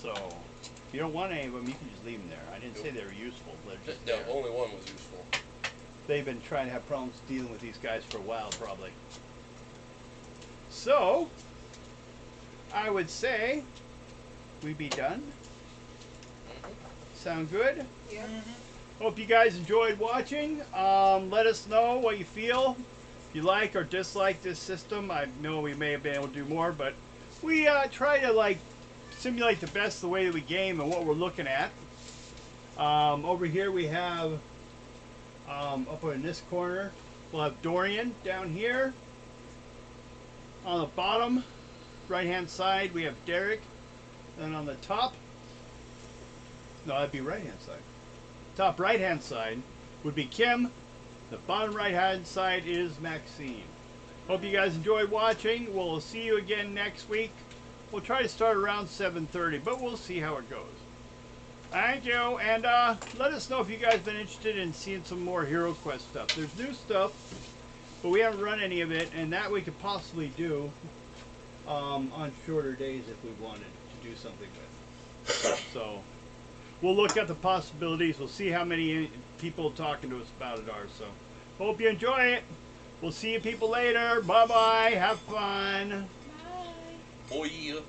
So, if you don't want any of them, you can just leave them there. I didn't say they were useful. They're just No, there. only one was useful. They've been trying to have problems dealing with these guys for a while, probably. So, I would say we be done. Sound good? Yeah. Hope you guys enjoyed watching. Let us know what you feel. If you like or dislike this system, I know we may have been able to do more, but we try to like simulate the best the way that we game and what we're looking at. Over here we have, up in this corner, we'll have Dorian down here. On the bottom right-hand side, we have Derek. And on the top, no, that'd be right-hand side. Top right-hand side would be Kim. The bottom right-hand side is Maxine. Hope you guys enjoyed watching. We'll see you again next week. We'll try to start around 7:30, but we'll see how it goes. Thank you, and let us know if you guys been interested in seeing some more Hero Quest stuff. There's new stuff, but we haven't run any of it, and that we could possibly do on shorter days if we wanted to do something with. So we'll look at the possibilities. We'll see how many people talking to us about it are. So hope you enjoy it. We'll see you people later. Bye bye. Have fun. Bye. Oh yeah.